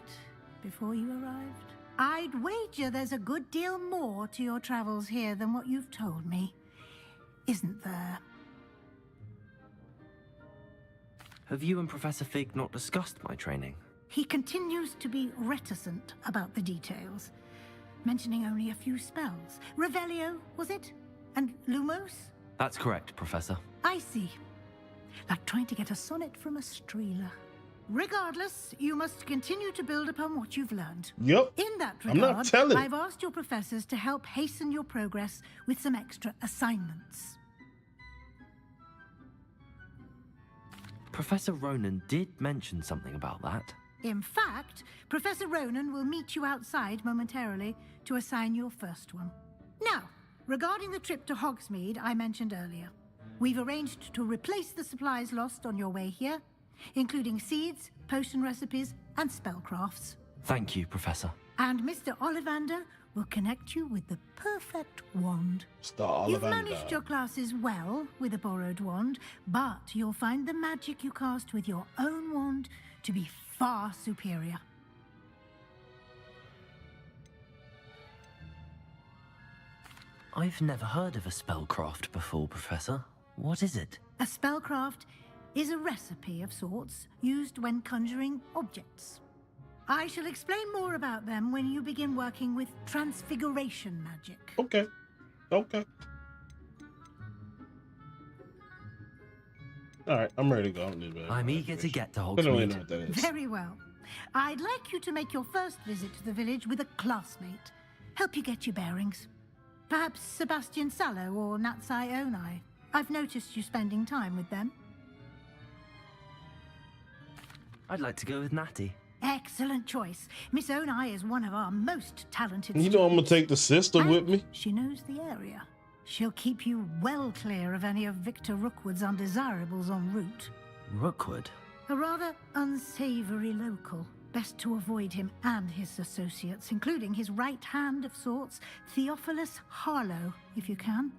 S7: before you arrived. I'd wager there's a good deal more to your travels here than what you've told me. Isn't there?
S2: Have you and Professor Fig not discussed my training?
S7: He continues to be reticent about the details, mentioning only a few spells. Revelio, was it? And Lumos?
S2: That's correct, Professor.
S7: I see. Like trying to get a sonnet from a streeler. Regardless, you must continue to build upon what you've learned.
S1: Yep.
S7: In that
S1: I'm not
S7: regard,
S1: telling.
S7: I've asked your professors to help hasten your progress with some extra assignments.
S2: Professor Ronan did mention something about that.
S7: In fact, Professor Ronan will meet you outside momentarily to assign your first one. Now, regarding the trip to Hogsmeade I mentioned earlier, we've arranged to replace the supplies lost on your way here, including seeds, potion recipes, and spellcrafts.
S2: Thank you, Professor.
S7: And Mr. Ollivander will connect you with the perfect wand. You've managed your classes well with a borrowed wand, but you'll find the magic you cast with your own wand to be far superior.
S2: I've never heard of a spellcraft before, Professor. What is it?
S7: A spellcraft is a recipe of sorts used when conjuring objects. I shall explain more about them when you begin working with transfiguration magic.
S1: Okay. Okay. All right, I'm ready to go. I don't need to.
S2: I'm eager to get to
S1: I don't really know
S2: Hogsmeade.
S1: what that is.
S7: Very well. I'd like you to make your first visit to the village with a classmate. Help you get your bearings. Perhaps Sebastian Sallow or Natsai Onai. I've noticed you spending time with them.
S2: I'd like to go with Natty.
S7: Excellent choice. Miss Onai is one of our most talented
S1: You know I'm gonna take the sister
S7: and
S1: with me.
S7: she knows the area. She'll keep you well clear of any of Victor Rookwood's undesirables en route.
S2: Rookwood?
S7: A rather unsavory local. Best to avoid him and his associates, including his right hand of sorts, Theophilus Harlow, if you can.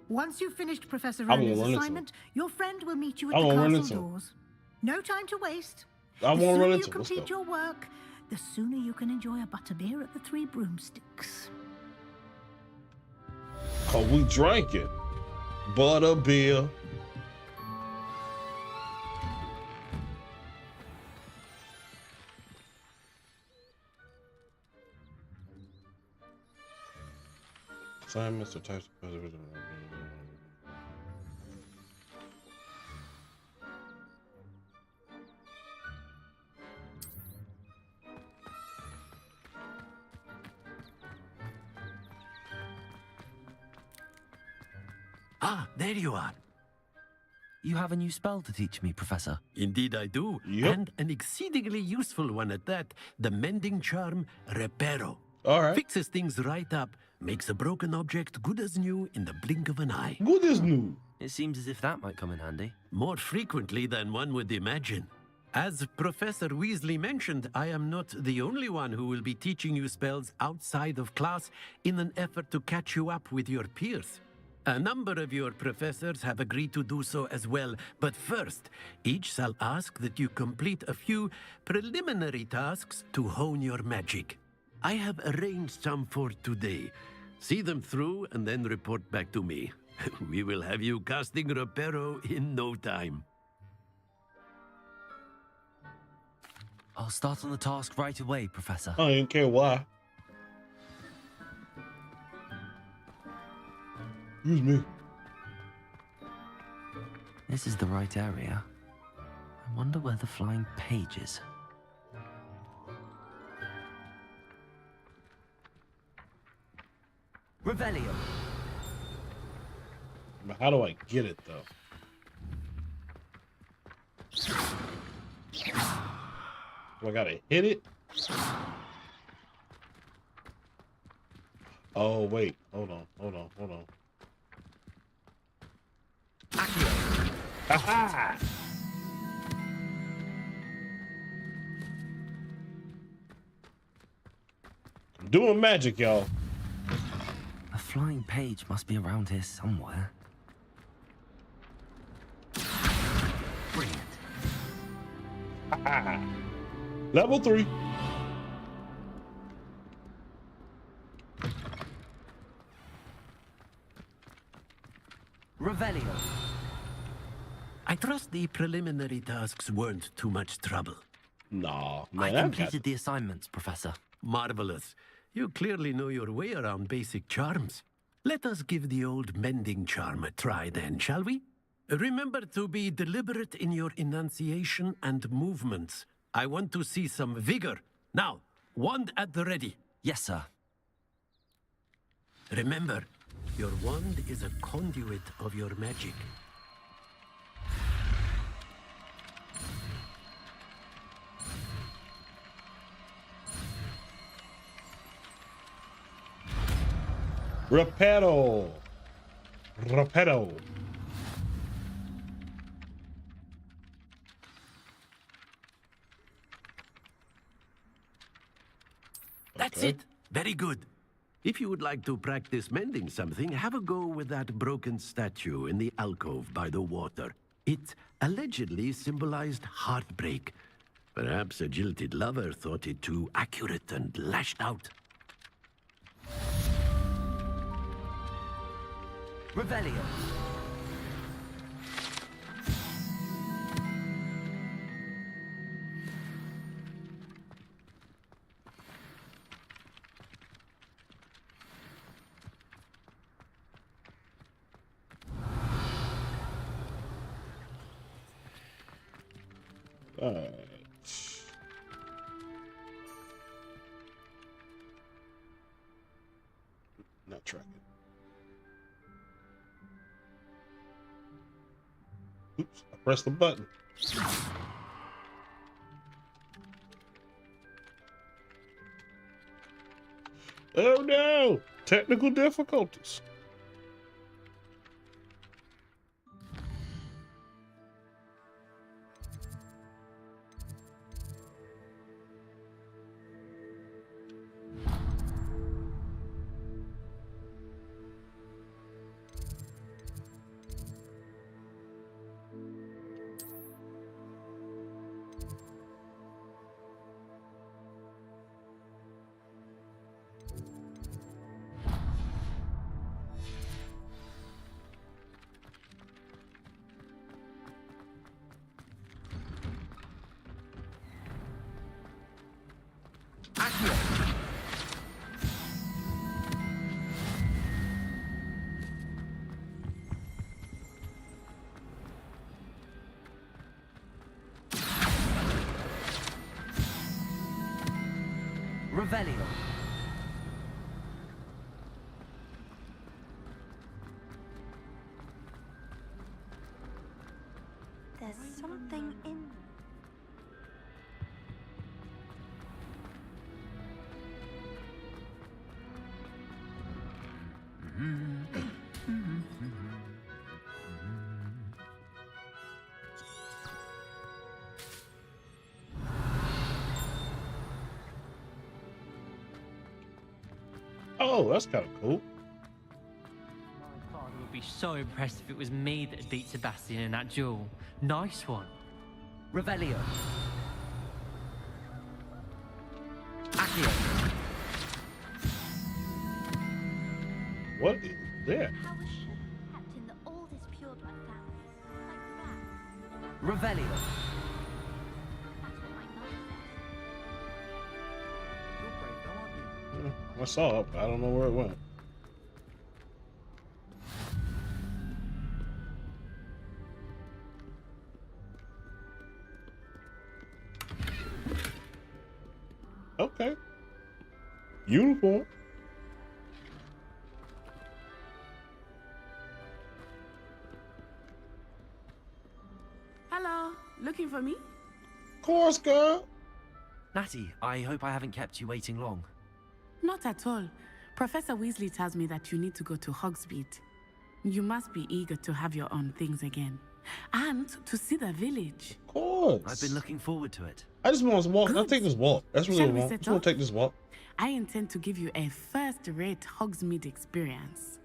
S7: Once you've finished Professor
S1: I won't
S7: Ronan's
S1: run into him.
S7: assignment, your friend will meet you
S1: I
S7: at the
S1: won't run
S7: castle
S1: into him.
S7: doors. No time to waste.
S1: I
S7: The
S1: won't run
S7: sooner you
S1: into him. Let's
S7: complete
S1: go.
S7: your work, the sooner you can enjoy a butterbeer at the Three Broomsticks.
S1: Oh, we drank it. Butter beer. Assignments or types of
S2: Ah, there you are. You have a new spell to teach me, Professor.
S13: Indeed I do.
S1: Yep.
S13: And an exceedingly useful one at that. The mending charm, Reparo.
S1: All right.
S13: Fixes things right up, makes a broken object good as new in the blink of an eye.
S1: Good as new.
S2: It seems as if that might come in handy.
S13: More frequently than one would imagine. As Professor Weasley mentioned, I am not the only one who will be teaching you spells outside of class in an effort to catch you up with your peers. A number of your professors have agreed to do so as well, but first, each shall ask that you complete a few preliminary tasks to hone your magic. I have arranged some for today. See them through and then report back to me. We will have you casting Reparo in no time.
S2: I'll start on the task right away, Professor.
S1: I don't care why. Excuse me.
S2: This is the right area. I wonder where the flying page is. Revelio.
S1: But how do I get it, though? Do I gotta hit it? Oh, wait. Hold on. Ha-ha! I'm doing magic, y'all.
S2: A flying page must be around here somewhere. Brilliant.
S1: Ha-ha! Level 3.
S2: Revelio.
S13: I trust the preliminary tasks weren't too much trouble.
S1: Nah,
S2: I
S1: man,
S2: completed the assignments, Professor.
S13: Marvelous. You clearly know your way around basic charms. Let us give the old mending charm a try then, shall we? Remember to be deliberate in your enunciation and movements. I want to see some vigor. Now, wand at the ready.
S2: Yes, sir.
S13: Remember, your wand is a conduit of your magic.
S1: Reparo.
S13: That's it. Very good. If you would like to practice mending something, have a go with that broken statue in the alcove by the water. It allegedly symbolized heartbreak. Perhaps a jilted lover thought it too accurate and lashed out.
S2: Revelio.
S1: Not tracking. Oops, I pressed the button. Oh no! Technical difficulties.
S2: Revelio.
S9: something in them.
S1: Oh, that's kind of cool.
S5: My father would be so impressed if it was me that had beat Sebastian in that duel. Nice one.
S2: Revelio. Accio.
S1: What is that?
S6: How was she kept in the oldest pureblood families? Like that.
S2: Revelio.
S6: That's what my mother says.
S18: You're brave though, aren't you?
S1: I saw it, but I don't know where it went. Okay. Uniform.
S11: Hello, looking for me?
S1: Of course, girl.
S2: Natty, I hope I haven't kept you waiting long.
S11: Not at all. Professor Weasley tells me that you need to go to Hogsmeade. You must be eager to have your own things again. And to see the village.
S1: Of course.
S2: I've been looking forward to it.
S1: I just want to walk. I'll
S11: Good.
S1: take this walk. That's really
S11: Shall
S1: what I
S11: we
S1: want.
S11: set
S1: Just want
S11: off?
S1: to take this walk.
S11: I intend to give you a first-rate Hogsmeade experience.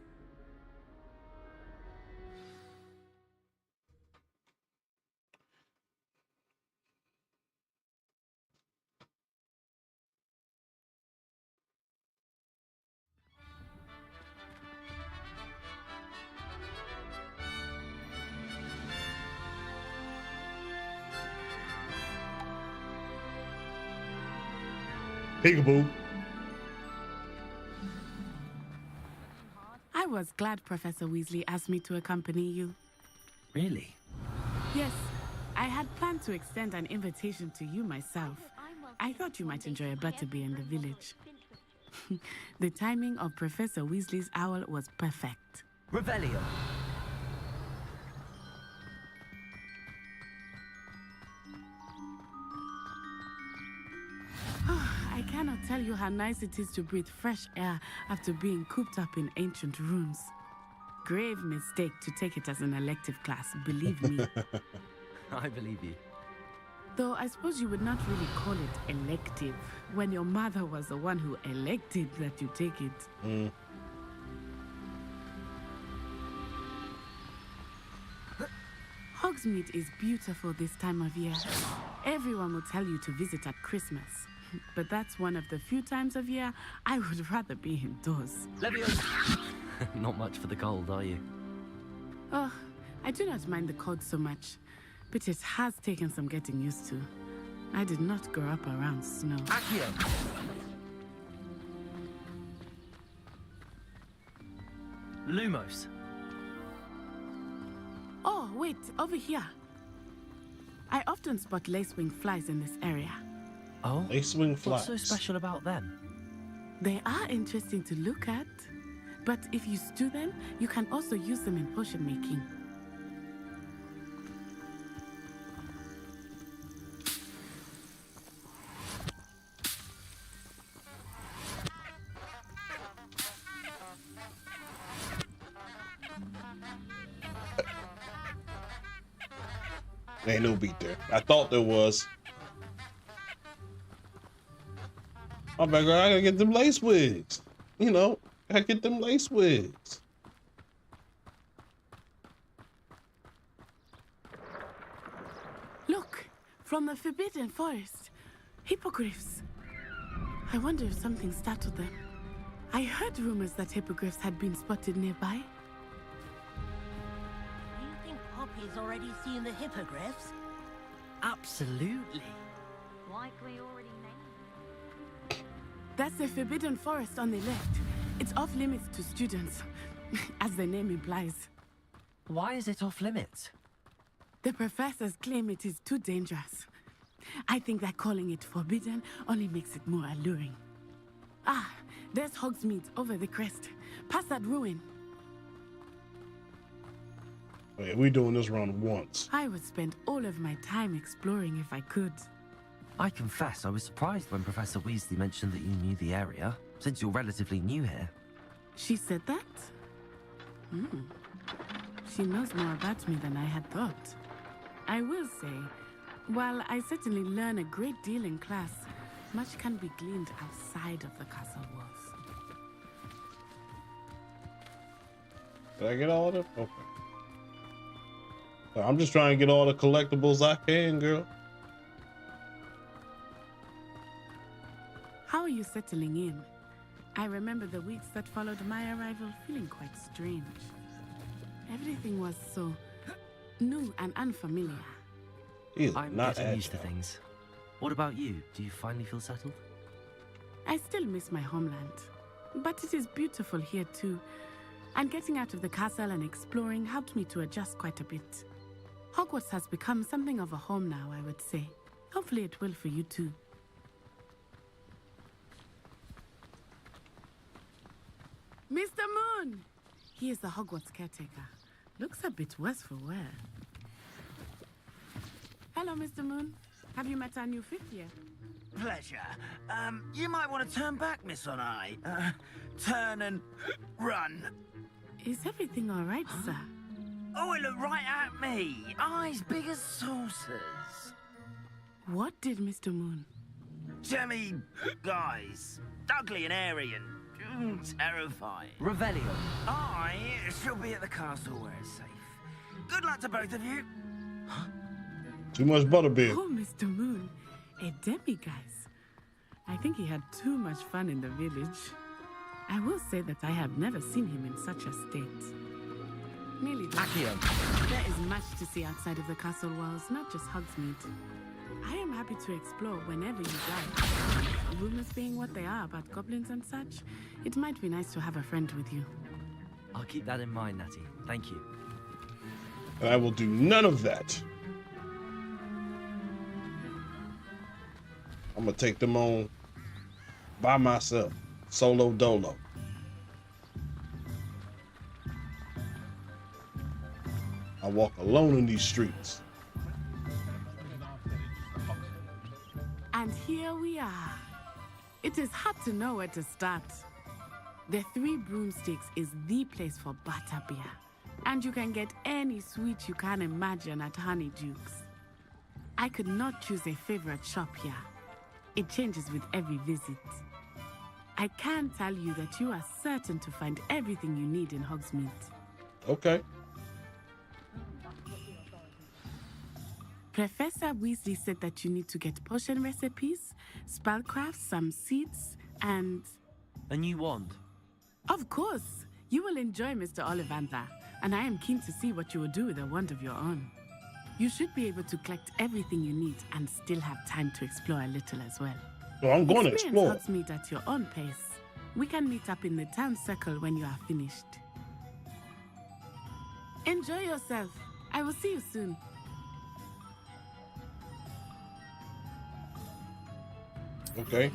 S1: Peekaboo.
S11: I was glad Professor Weasley asked me to accompany you.
S2: Really?
S11: Yes, I had planned to extend an invitation to you myself. I thought you might enjoy a butterbeer in the village. The timing of Professor Weasley's owl was perfect.
S2: Revelio.
S11: I cannot tell you how nice it is to breathe fresh air after being cooped up in ancient rooms. Grave mistake to take it as an elective class, believe me.
S2: I believe you.
S11: Though I suppose you would not really call it elective when your mother was the one who elected that you take it. Hogsmeade is beautiful this time of year. Everyone will tell you to visit at Christmas. But that's one of the few times of year I would rather be indoors.
S2: Leviosa. Not much for the cold, are you?
S11: Oh, I do not mind the cold so much, but it has taken some getting used to. I did not grow up around snow.
S2: Accio. Lumos.
S11: Oh, wait, over here. I often spot lacewing flies in this area.
S2: Oh?
S1: Lacewing flies.
S2: What's so special about them?
S11: They are interesting to look at, but if you stew them, you can also use them in potion making.
S1: Ain't no beat there. I thought there was. Oh my god, I gotta get them lace wigs. You know, I gotta get them lace wigs.
S11: Look, from the Forbidden Forest. Hippogriffs. I wonder if something startled them. I heard rumors that hippogriffs had been spotted nearby.
S20: You think Poppy's already seen the hippogriffs?
S5: Absolutely.
S6: Likely already named.
S11: That's the Forbidden Forest on the left. It's off limits to students, as the name implies.
S2: Why is it off limits?
S11: The professors claim it is too dangerous. I think that calling it forbidden only makes it more alluring. Ah, there's Hogsmeade over the crest. Past that ruin.
S1: Wait, we doing this round once.
S11: I would spend all of my time exploring if I could.
S2: I confess I was surprised when Professor Weasley mentioned that you knew the area, since you're relatively new here.
S11: She said that? Hmm. She knows more about me than I had thought. I will say, while I certainly learn a great deal in class, much can be gleaned outside of the castle walls.
S1: Did I get all of them? Okay. I'm just trying to get all the collectibles I can, girl.
S11: How are you settling in? I remember the weeks that followed my arrival feeling quite strange. Everything was so new and unfamiliar.
S2: I'm getting used to things. What about you? Do you finally feel settled?
S11: I still miss my homeland, but it is beautiful here too. And getting out of the castle and exploring helped me to adjust quite a bit. Hogwarts has become something of a home now, I would say. Hopefully it will for you too. Mr. Moon! He is the Hogwarts caretaker. Looks a bit worse for wear. Hello, Mr. Moon. Have you met our new fifth year?
S15: Pleasure. You might want to turn back, Miss Onai. Turn and run.
S11: Is everything all right, sir?
S15: Oh, it looked right at me. Eyes big as saucers.
S11: What did Mr. Moon?
S15: Jemmy guys. Ugly and airy and terrifying.
S2: Revelio.
S15: I shall be at the castle where it's safe. Good luck to both of you.
S1: Too much butterbeer.
S11: Oh, Mr. Moon. A demiguise. I think he had too much fun in the village. I will say that I have never seen him in such a state. Nearly there.
S2: Accio.
S11: There is much to see outside of the castle walls, not just Hogsmeade. I am happy to explore whenever you like. Rumors being what they are about goblins and such, it might be nice to have a friend with you.
S2: I'll keep that in mind, Natty. Thank you.
S1: And I will do none of that. I'm gonna take them on by myself, solo dolo. I walk alone in these streets.
S11: And here we are. It is hard to know where to start. The Three Broomsticks is the place for butterbeer. And you can get any sweet you can imagine at Honeyduke's. I could not choose a favorite shop here. It changes with every visit. I can tell you that you are certain to find everything you need in Hogsmeade.
S1: Okay.
S11: Professor Weasley said that you need to get potion recipes, spellcrafts, some seeds, and...
S2: A new wand.
S11: Of course! You will enjoy Mr. Ollivander, and I am keen to see what you will do with a wand of your own. You should be able to collect everything you need and still have time to explore a little as well.
S1: Well, I'm going to explore.
S11: Experience Hogsmeade at your own pace. We can meet up in the town circle when you are finished. Enjoy yourself. I will see you soon.
S1: Okay.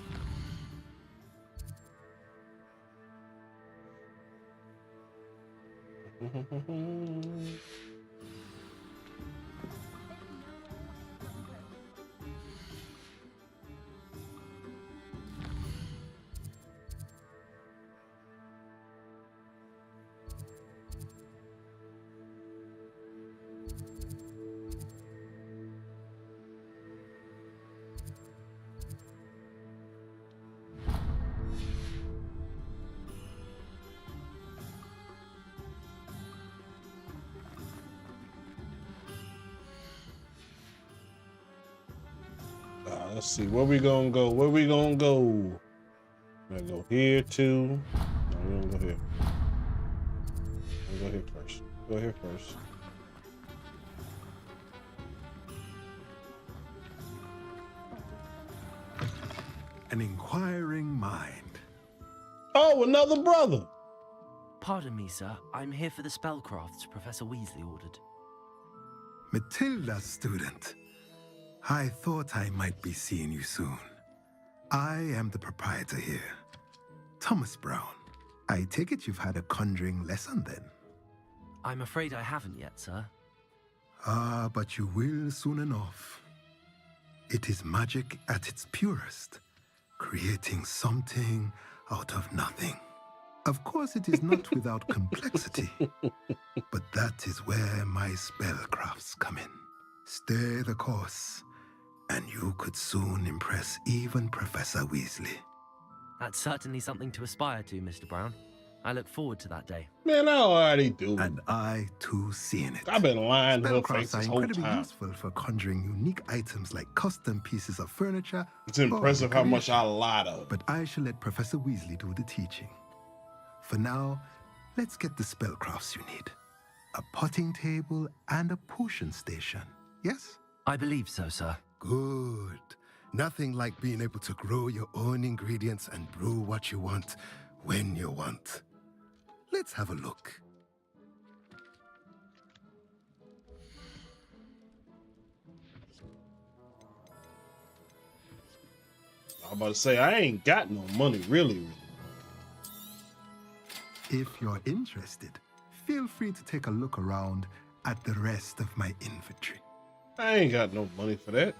S1: Let's see, where we gonna go? Where we gonna go? I'm gonna go here too. No, we're gonna go here. We'll go here first. Go here first.
S21: An inquiring mind.
S1: Oh, another brother.
S2: Pardon me, sir. I'm here for the spellcrafts Professor Weasley ordered.
S21: Matilda, student. I thought I might be seeing you soon. I am the proprietor here, Thomas Brown. I take it you've had a conjuring lesson then?
S2: I'm afraid I haven't yet, sir.
S21: Ah, but you will soon enough. It is magic at its purest, creating something out of nothing. Of course, it is not without complexity, but that is where my spellcrafts come in. Stay the course, and you could soon impress even Professor Weasley.
S2: That's certainly something to aspire to, Mr. Brown. I look forward to that day.
S1: Man, I already do.
S21: And I, too, seeing it.
S1: I've been lying to her
S21: Spellcrafts
S1: face
S21: are
S1: this whole
S21: incredibly
S1: time.
S21: useful for conjuring unique items like custom pieces of furniture.
S1: It's impressive how much I lied to her.
S21: But I shall let Professor Weasley do the teaching. For now, let's get the spellcrafts you need. A potting table and a potion station, yes?
S2: I believe so, sir.
S21: Good. Nothing like being able to grow your own ingredients and brew what you want when you want. Let's have a look.
S1: I'm about to say, I ain't got no money, really.
S21: If you're interested, feel free to take a look around at the rest of my inventory.
S1: I ain't got no money for that.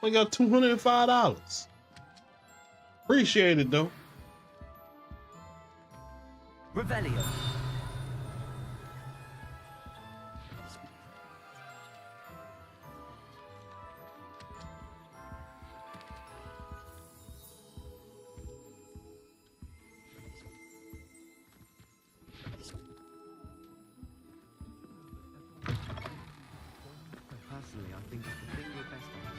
S1: I got $205. Appreciate it, though.
S2: Revelio.
S10: Personally, I think the thing we're best at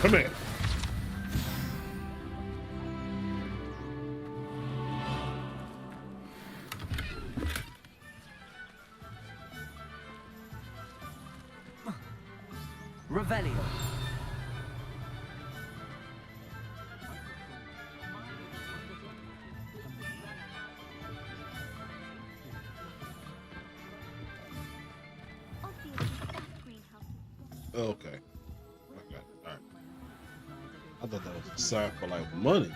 S1: Come here.
S2: Revelio.
S1: Okay. Okay. All right. I thought that was a sign for like money.
S5: My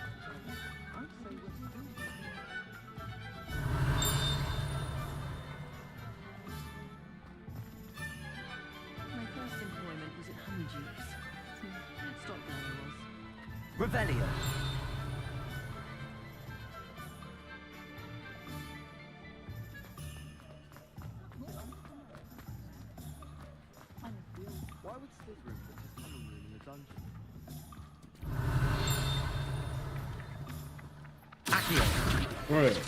S5: first employment was at Honeydews. Stop where I was.
S2: Revelio.
S10: Why would Slytherin put his common room in a dungeon?
S1: Right.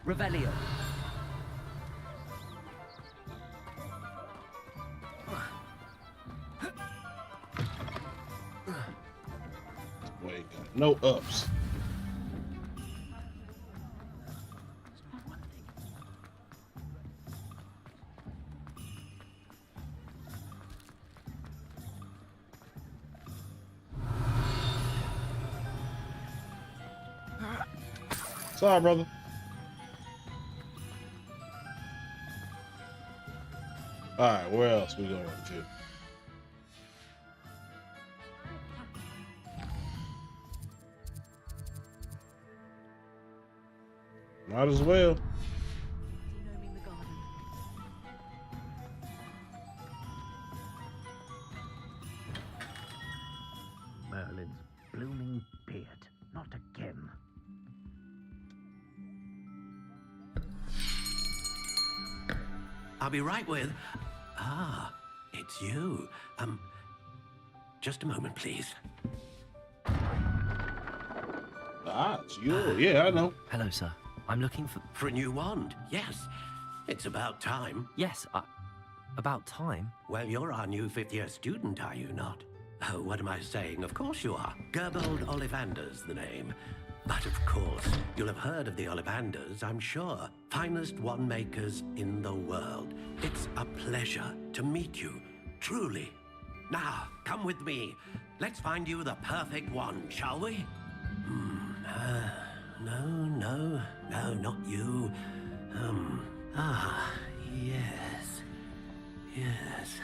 S2: Revelio.
S1: Wait, no ups. Sorry, brother. All right, where else we going to? Might as well.
S5: Roaming the garden.
S15: Merlin's blooming beard. Not again.
S13: I'll be right with... Ah, it's you. Just a moment, please.
S1: Ah, it's you. Yeah, I know.
S2: Hello, sir. I'm looking for...
S13: For a new wand, yes. It's about time.
S2: Yes, about time?
S13: Well, you're our new fifth-year student, are you not? Oh, what am I saying? Of course you are. Gerbold Ollivander's the name. But of course, you'll have heard of the Ollivanders, I'm sure. Finest wand makers in the world. It's a pleasure to meet you, truly. Now, come with me. Let's find you the perfect wand, shall we? No, not you. Yes. Yes.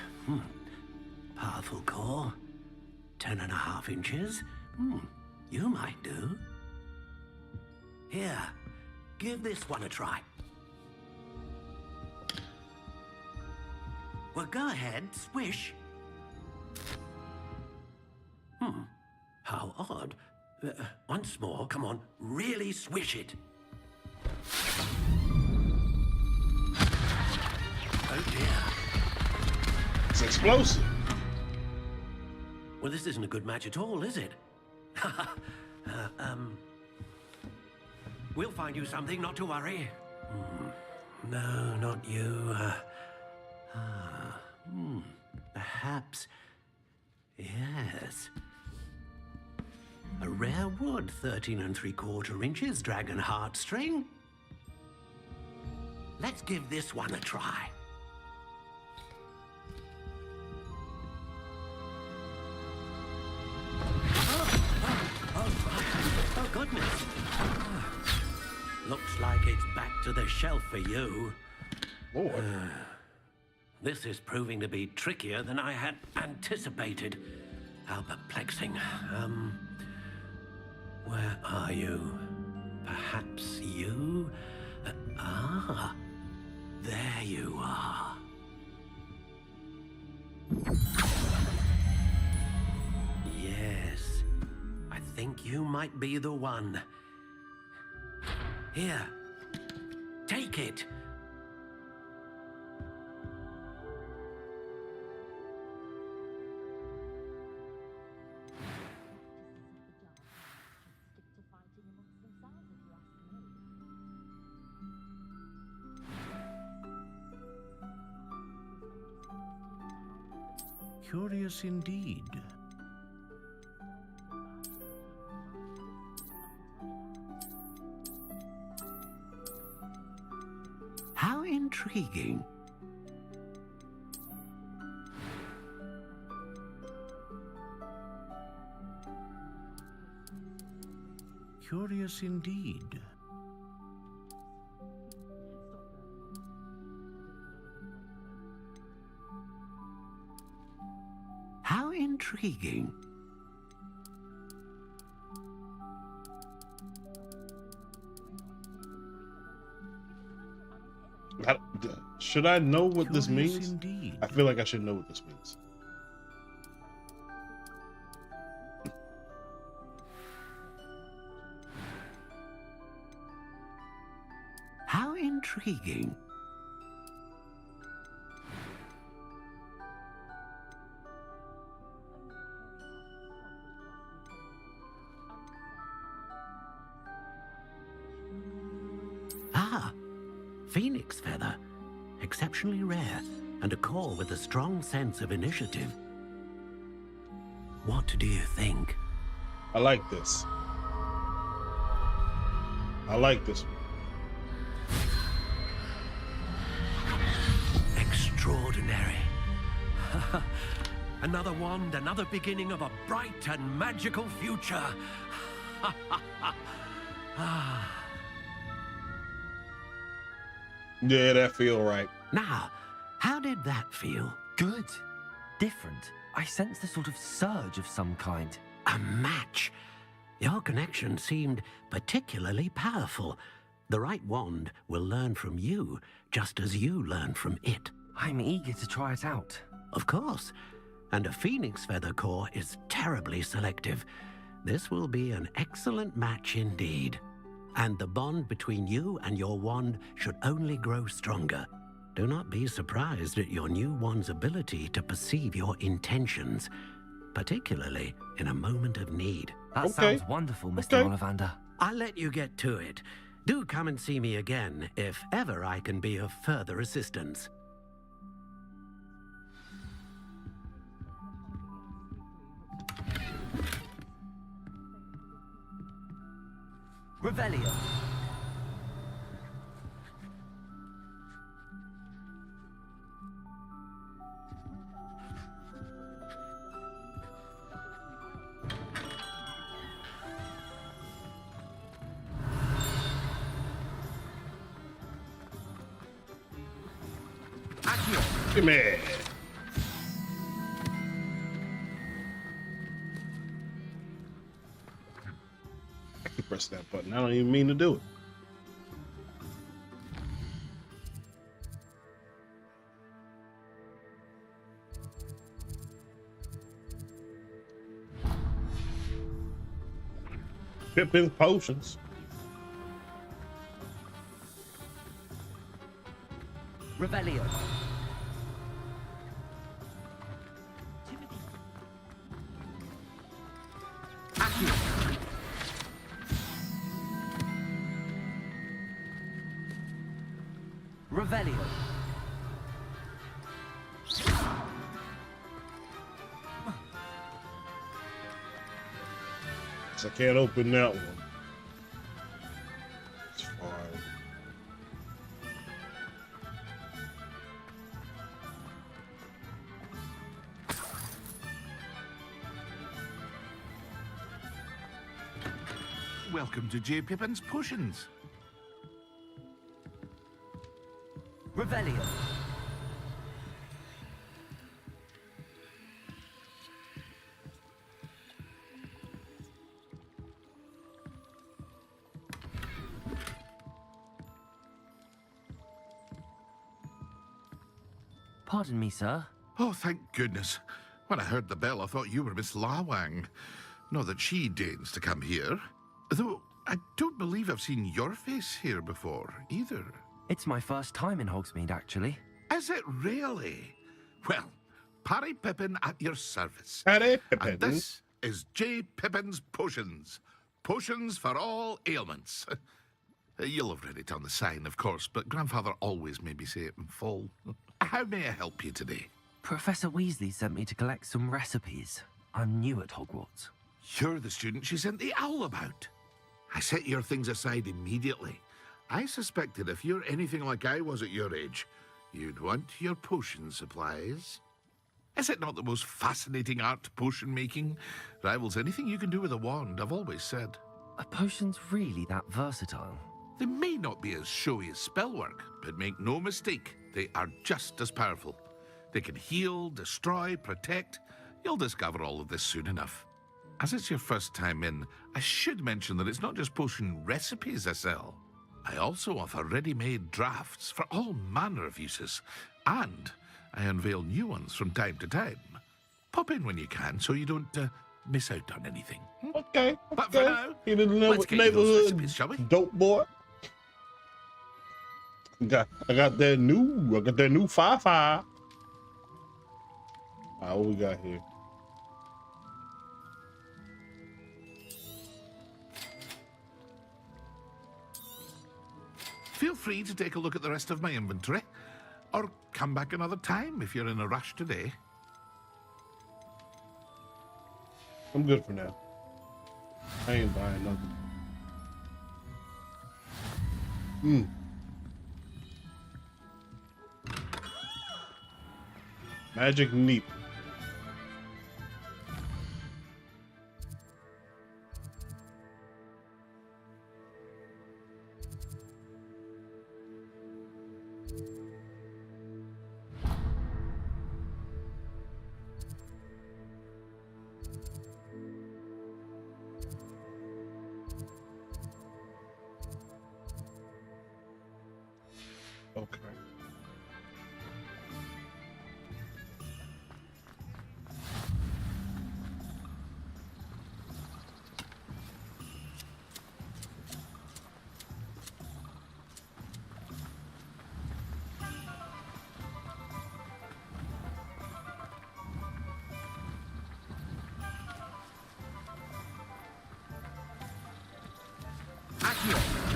S13: Powerful core. 10.5 inches. You might do. Here, give this one a try. Well, go ahead, swish. How odd. Once more, come on, really swish it. Oh dear.
S1: It's explosive.
S13: Well, this isn't a good match at all, is it? We'll find you something, not to worry. No, not you. Perhaps. Yes. A rare wood, 13 3/4 inches, dragon heartstring. Let's give this one a try. Oh, goodness. Looks like it's back to the shelf for you.
S1: Lord.
S13: This is proving to be trickier than I had anticipated. How perplexing. Where are you? Perhaps you? There you are. Yes, I think you might be the one. Here, take it.
S4: Curious indeed.
S13: How intriguing.
S4: Curious indeed.
S13: How intriguing.
S1: Should I know what this
S4: Curious
S1: means?
S4: indeed.
S1: I feel like I should know what this means.
S13: How intriguing. Phoenix feather. Exceptionally rare, and a core with a strong sense of initiative. What do you think?
S1: I like this. I like this one.
S13: Extraordinary. Another wand, another beginning of a bright and magical future.
S1: Yeah, that feel right.
S13: Now, how did that feel?
S2: Good. Different. I sensed a sort of surge of some kind.
S13: A match. Your connection seemed particularly powerful. The right wand will learn from you, just as you learn from it.
S2: I'm eager to try it out.
S13: Of course. And a phoenix feather core is terribly selective. This will be an excellent match indeed. And the bond between you and your wand should only grow stronger. Do not be surprised at your new wand's ability to perceive your intentions, particularly in a moment of need.
S2: That sounds wonderful, Mr. Ollivander.
S13: I'll let you get to it. Do come and see me again if ever I can be of further assistance.
S2: Revelio.
S1: Give me. press that button. I don't even mean to do it. Pippin's potions.
S2: Revelio. Revelio.
S1: So I can't open that one. It's fine.
S19: Welcome to J. Pippin's Potions.
S2: Revelio. Pardon me, sir.
S19: Oh, thank goodness. When I heard the bell, I thought you were Miss Lawang. Not that she deigns to come here. Though I don't believe I've seen your face here before, either.
S2: It's my first time in Hogsmeade, actually.
S19: Is it really? Well, Parry Pippin at your service.
S1: Parry Pippin.
S19: And this is J. Pippin's Potions. Potions for all ailments. You'll have read it on the sign, of course, but Grandfather always made me say it in full. How may I help you today?
S2: Professor Weasley sent me to collect some recipes. I'm new at Hogwarts.
S19: You're the student she sent the owl about. I set your things aside immediately. I suspected if you're anything like I was at your age, you'd want your potion supplies. Is it not the most fascinating art, potion making? Rivals anything you can do with a wand, I've always said.
S2: Are potions really that versatile?
S19: They may not be as showy as spellwork, but make no mistake, they are just as powerful. They can heal, destroy, protect. You'll discover all of this soon enough. As it's your first time in, I should mention that it's not just potion recipes I sell. I also offer ready-made drafts for all manner of uses, and I unveil new ones from time to time. Pop in when you can so you don't miss out on anything.
S1: Okay.
S19: But for now,
S1: he didn't know
S19: let's
S1: what
S19: get you those
S1: neighborhood
S19: recipes, shall we?
S1: dope boy. I got that new Fi-Fi. What we got here?
S19: Feel free to take a look at the rest of my inventory, or come back another time if you're in a rush today.
S1: I'm good for now. I ain't buying nothing. Magic Neep. Okay.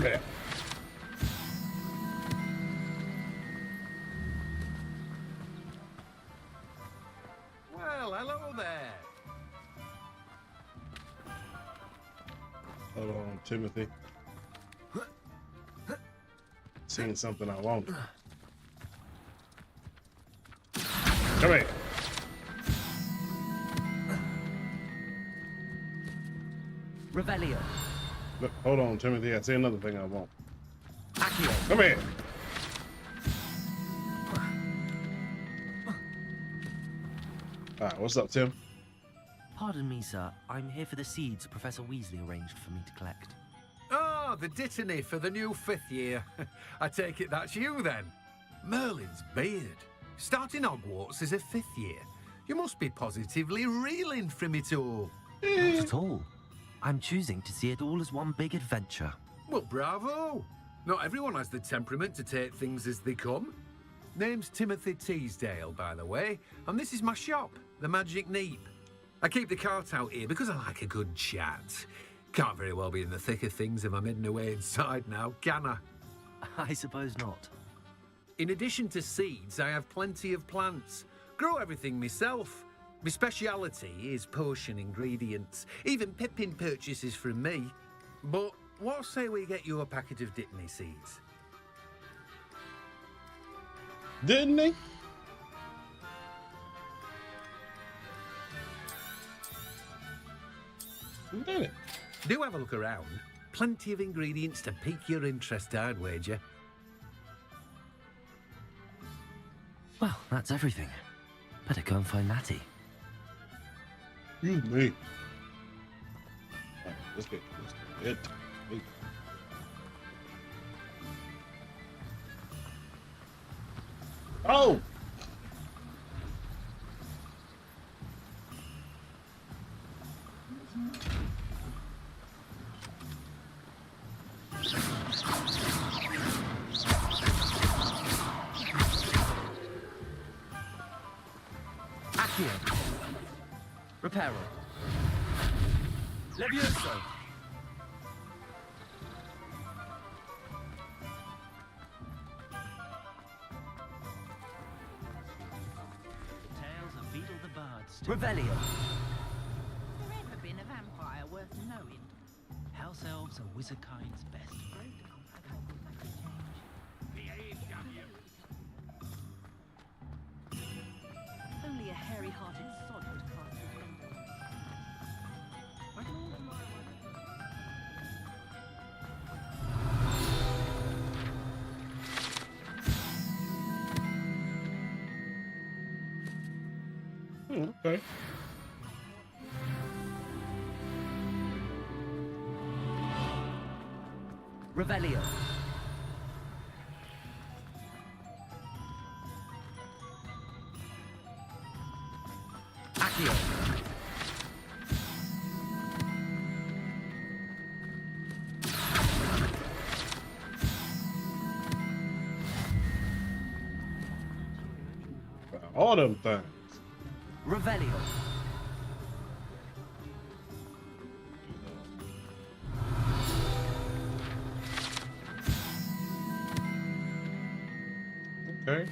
S1: Yeah.
S13: Well, hello there.
S1: Hold on, Timothy. Seeing something I want. Come here.
S2: Revelio.
S1: Look, hold on, Timothy. I see another thing I want.
S2: Accio.
S1: Come here. Alright, what's up, Tim?
S2: Pardon me, sir. I'm here for the seeds Professor Weasley arranged for me to collect.
S8: Ah, the dittany for the new 5th year. I take it that's you then. Merlin's beard. Starting Hogwarts as a 5th year. You must be positively reeling from it all.
S2: Not at all. I'm choosing to see it all as one big adventure.
S8: Well, bravo. Not everyone has the temperament to take things as they come. Name's Timothy Teasdale, by the way, and this is my shop, the Magic Neep. I keep the cart out here because I like a good chat. Can't very well be in the thick of things if I'm hidden away inside now, can I?
S2: I suppose not.
S8: In addition to seeds, I have plenty of plants. Grow everything myself. My speciality is potion ingredients. Even Pippin purchases from me. But what say we get you a packet of Dittany seeds?
S1: Didn't he? Who did it?
S8: Do have a look around. Plenty of ingredients to pique your interest, I'd wager.
S2: Well, that's everything. Better go and find Natty.
S1: Excuse me. Let's get it. Oh!
S2: Accio. Reparo. Levioso.
S22: Tales of Beetle the Bard's
S2: Revelio.
S16: There ever been a vampire worth knowing?
S22: House elves are wizardkind's best friend.
S16: Only a hairy-hearted sod would cast a spell.
S1: Okay.
S2: Revelio. Accio.
S1: All them things.
S2: Revelio.
S1: Okay.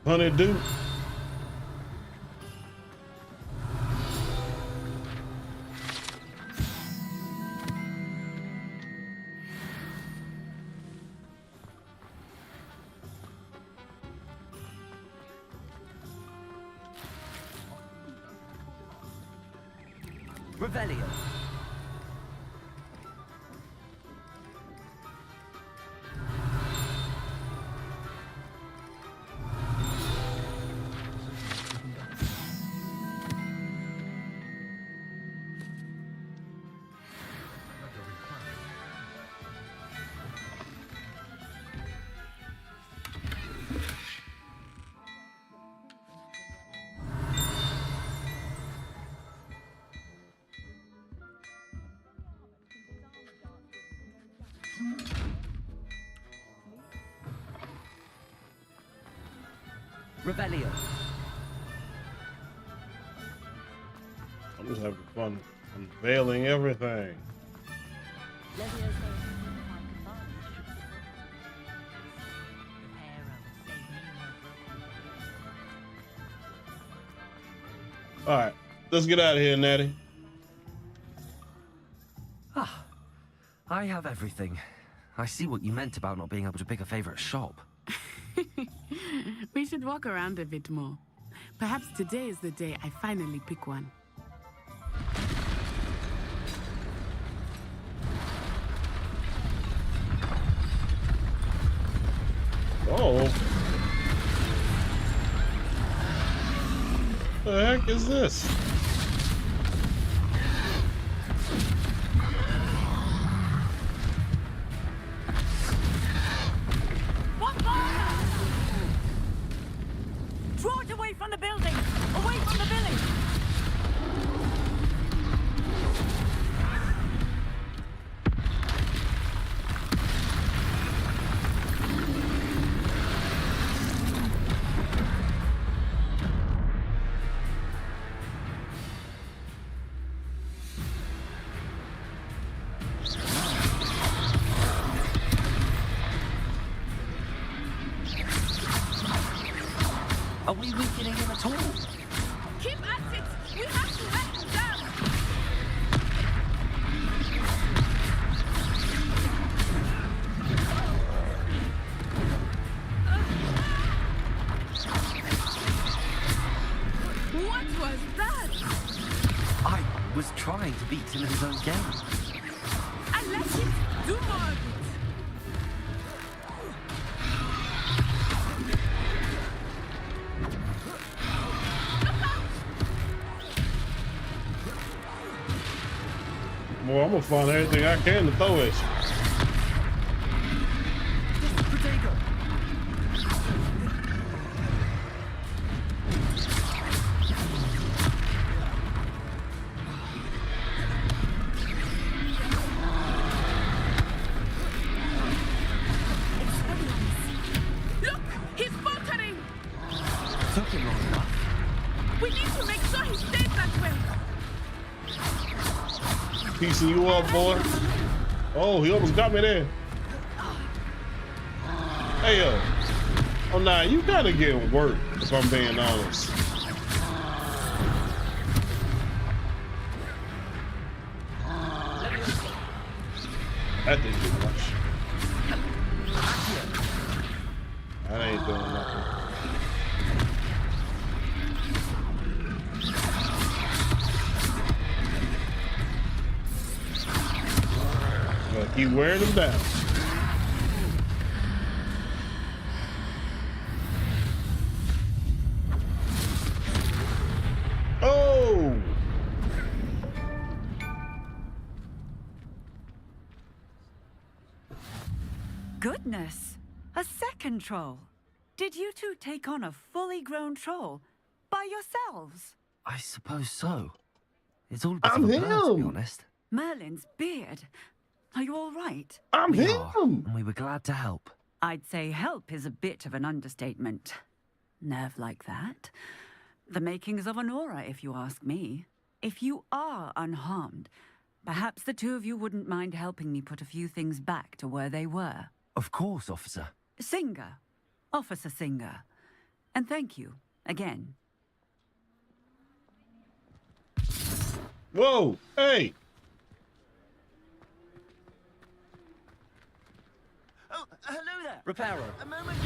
S1: Honeydew.
S2: Revelio. Revelio.
S1: I'm just having fun unveiling everything. All right, let's get out of here, Natty.
S2: Ah, I have everything. I see what you meant about not being able to pick a favorite shop.
S11: We should walk around a bit more. Perhaps today is the day I finally pick one.
S1: Oh. The heck is this?
S2: him at all.
S11: Keep at it! We have to let him down! What was that?
S2: I was trying to beat him in his own game.
S11: And let him do more of it.
S1: Boy, I'm gonna find everything I can to throw at you.
S11: Look! He's faltering!
S2: Took him long enough.
S11: We need to make sure he stays that way!
S1: Piecing you up, boy. Oh, he almost got me there. Hey, yo. Oh, nah, you gotta get work, if I'm being honest. That didn't do much. That ain't doing nothing. Gotta keep wearing them down. Oh!
S12: Goodness! A second troll. Did you two take on a fully grown troll by yourselves?
S2: I suppose so. It's all a bit
S1: I'm
S2: of a blur, to be
S1: him.
S2: honest.
S12: Merlin's beard. Are you all right?
S1: I'm
S2: We
S1: him.
S2: are, and we were glad to help.
S12: I'd say help is a bit of an understatement. Nerve like that. The makings of an aura, if you ask me. If you are unharmed, perhaps the two of you wouldn't mind helping me put a few things back to where they were.
S2: Of course, officer.
S12: Singer. Officer Singer. And thank you, again.
S1: Whoa! Hey!
S22: Oh, hello there.
S2: Repairer.
S22: A moment.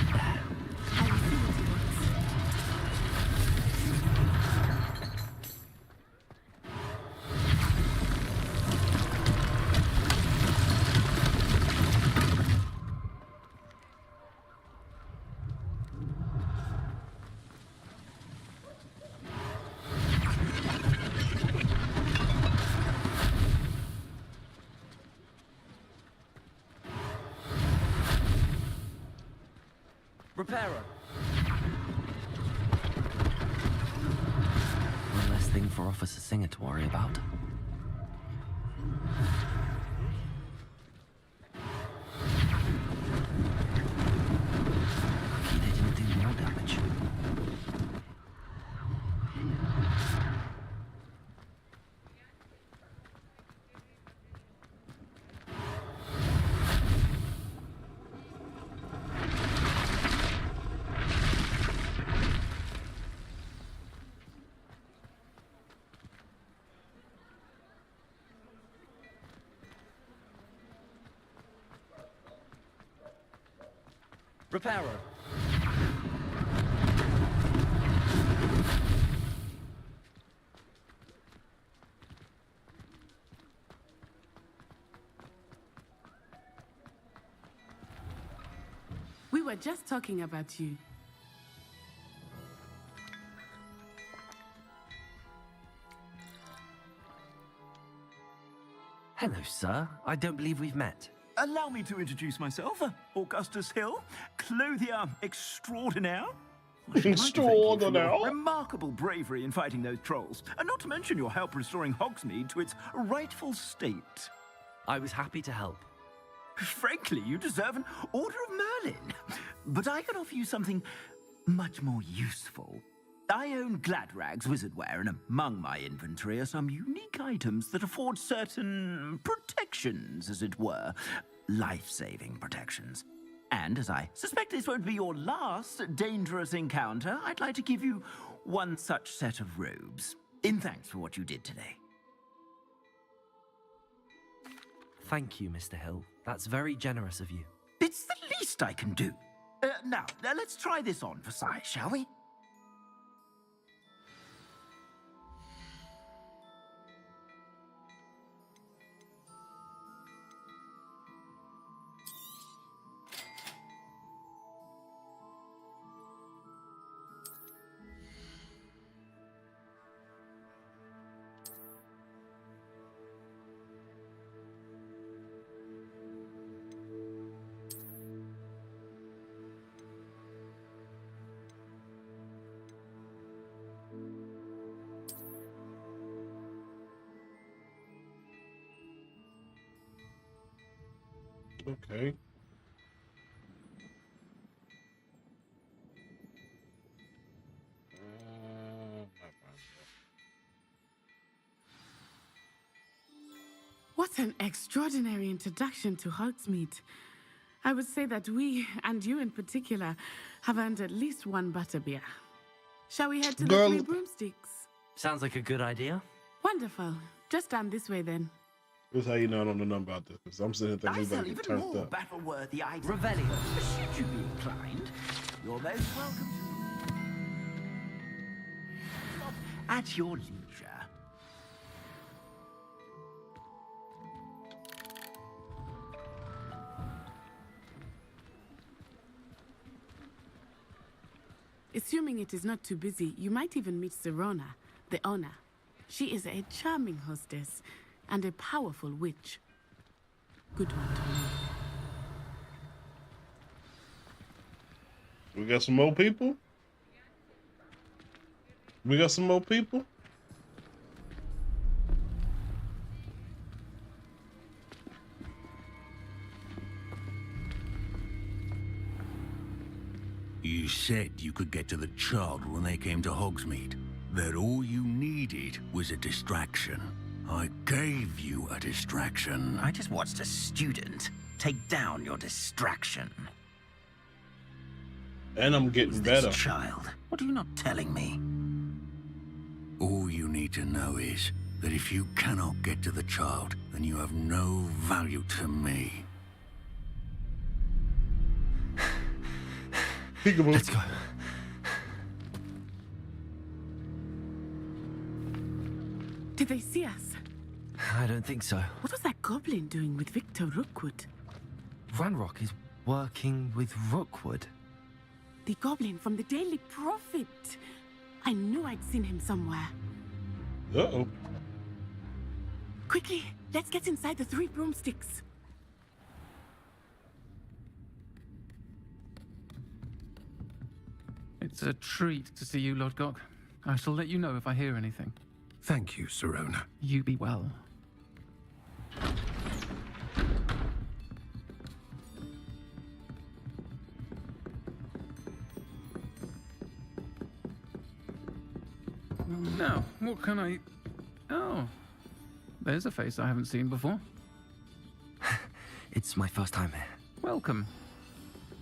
S2: Repairer. One less thing for Officer Singer to worry about. Lucky they didn't do more damage. Repairer.
S11: We were just talking about you.
S2: Hello, sir. I don't believe we've met.
S14: Allow me to introduce myself, Augustus Hill, clothier extraordinaire. I should like to thank you for
S1: Extraordinaire.
S14: your remarkable bravery in fighting those trolls, and not to mention your help restoring Hogsmeade to its rightful state.
S2: I was happy to help.
S14: Frankly, you deserve an Order of Merlin. But I can offer you something much more useful. I own Gladrag's wizardware, and among my inventory are some unique items that afford certain protections, as it were. Life-saving protections. And as I suspect this won't be your last dangerous encounter, I'd like to give you one such set of robes, in thanks for what you did today.
S2: Thank you, Mr. Hill. That's very generous of you.
S14: It's the least I can do. Now, let's try this on for size, shall we?
S1: Okay.
S11: What an extraordinary introduction to Hogsmeade. I would say that we, and you in particular, have earned at least one butterbeer. Shall we head to the Three Broomsticks?
S2: Sounds like a good idea.
S11: Wonderful. Just down this way then.
S1: This is how you know I don't know nothing about this, because I'm sitting there
S14: I
S1: thinking
S14: sell
S1: everybody get
S14: even
S1: turned
S14: more
S1: up.
S14: battle-worthy items. Revelio. Should you be inclined, you're most welcome to... Stop at your leisure.
S11: Assuming it is not too busy, you might even meet Serona, the owner. She is a charming hostess and a powerful witch. Good one to know.
S1: We got some more people? We got some more people?
S3: You said you could get to the child when they came to Hogsmeade. That all you needed was a distraction. I gave you a distraction.
S14: I just watched a student take down your distraction.
S1: And I'm getting better.
S14: This child, what are you not telling me?
S3: All you need to know is that if you cannot get to the child, then you have no value to me.
S2: Let's go.
S11: Did they see us?
S2: I don't think so.
S11: What was that goblin doing with Victor Rookwood?
S2: Ranrock is working with Rookwood.
S11: The goblin from the Daily Prophet. I knew I'd seen him somewhere.
S1: Uh-oh.
S11: Quickly, let's get inside the Three Broomsticks.
S17: It's a treat to see you, Lodgok. I shall let you know if I hear anything.
S8: Thank you, Serona.
S17: You be well. Now, what can I... Oh, there's a face I haven't seen before.
S2: It's my first time here.
S17: Welcome.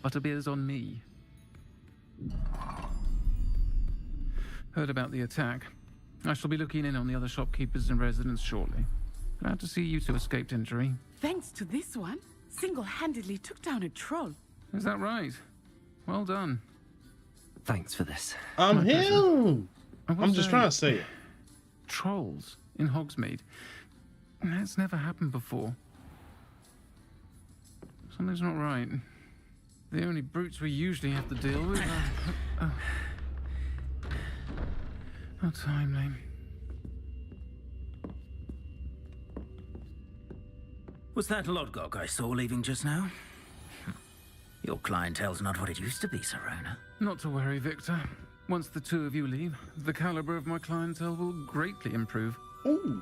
S17: Butterbeer's on me. Heard about the attack. I shall be looking in on the other shopkeepers and residents shortly. Glad to see you two escaped injury.
S11: Thanks to this one, single-handedly took down a troll.
S17: Is that right? Well done.
S2: Thanks for this.
S1: I'm
S17: My pleasure.
S1: him.
S17: I will
S1: I'm just
S17: say,
S1: trying to say it.
S17: Trolls in Hogsmeade. That's never happened before. Something's not right. The only brutes we usually have to deal with are... How timely.
S14: Was that Lodgok I saw leaving just now? Your clientele's not what it used to be, Serona.
S17: Not to worry, Victor. Once the two of you leave, the caliber of my clientele will greatly improve.
S1: Ooh.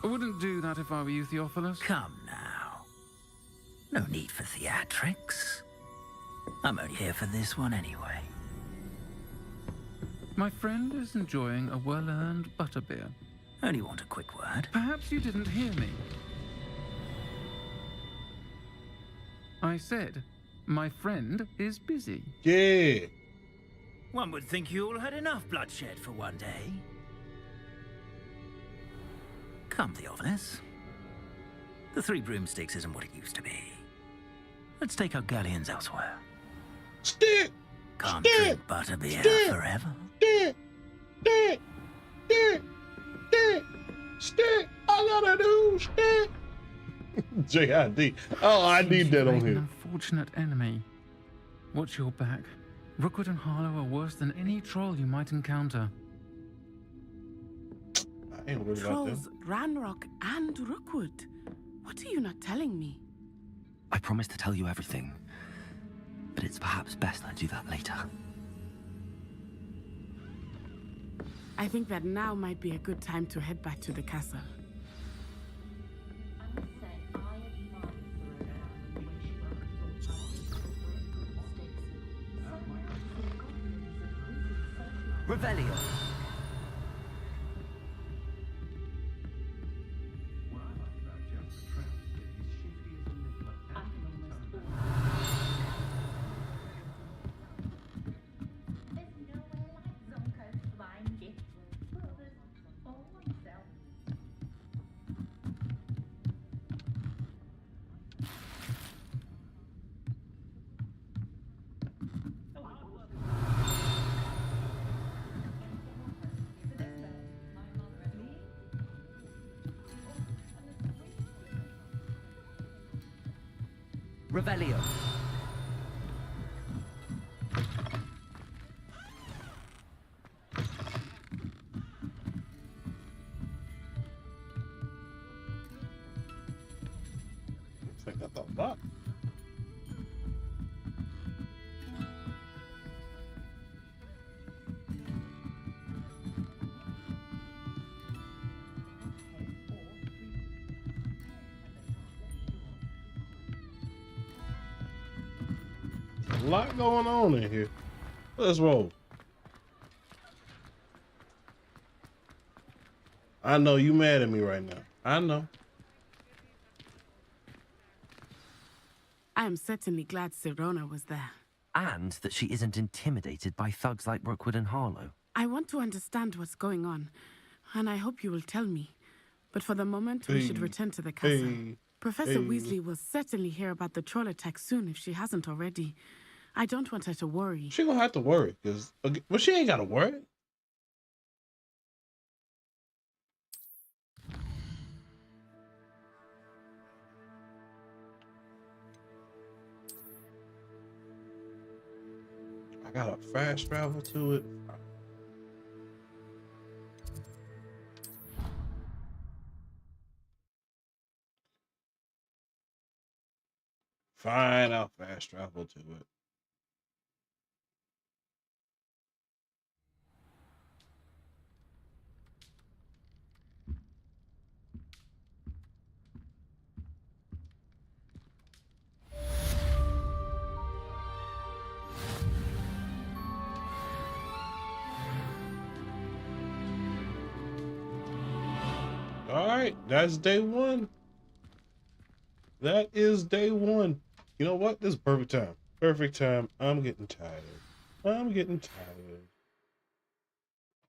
S17: I wouldn't do that if I were you, Theophilus.
S14: Come now. No need for theatrics. I'm only here for this one anyway.
S17: My friend is enjoying a well-earned butterbeer.
S14: Only want a quick word.
S17: Perhaps you didn't hear me. I said, my friend is busy.
S1: Yeah.
S14: One would think you all had enough bloodshed for one day. Come, Theophilus. The Three Broomsticks isn't what it used to be. Let's take our galleons elsewhere.
S1: Stick!
S14: Can't drink butterbeer forever.
S1: Stick! Stick! Stick! Stick! Stick! I gotta do stick! JID. Oh, I need that on
S17: An
S1: here.
S17: unfortunate enemy. Watch your back. Rookwood and Harlow are worse than any troll you might encounter.
S1: I ain't worried about them.
S11: Trolls, Ranrock, and Rookwood. What are you not telling me?
S2: I promised to tell you everything, but it's perhaps best I do that later.
S11: I think that now might be a good time to head back to the castle.
S2: Revelio. Revelio.
S1: I think I thought that. A lot going on in here. Let's roll. I know you mad at me right now. I know.
S11: I am certainly glad Sirona was there.
S2: And that she isn't intimidated by thugs like Rookwood and Harlow.
S11: I want to understand what's going on, and I hope you will tell me. But for the moment, we should return to the castle. Professor Weasley will certainly hear about the troll attack soon if she hasn't already. I don't want her to worry.
S1: She gonna have to worry, but she ain't gotta worry. I gotta fast travel to it. Fine, I'll fast travel to it. All right, that's day one. That is day one. You know what? This is perfect time. Perfect time. I'm getting tired. I'm getting tired.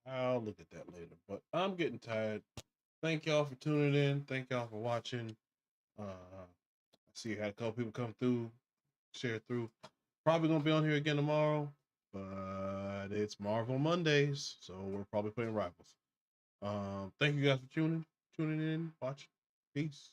S1: I'll look at that later, but I'm getting tired. Thank y'all for tuning in. Thank y'all for watching. I see you had a couple people come through, share through. Probably gonna be on here again tomorrow, but it's Marvel Mondays, so we're probably playing Rivals. Thank you guys for tuning in, watching. Peace.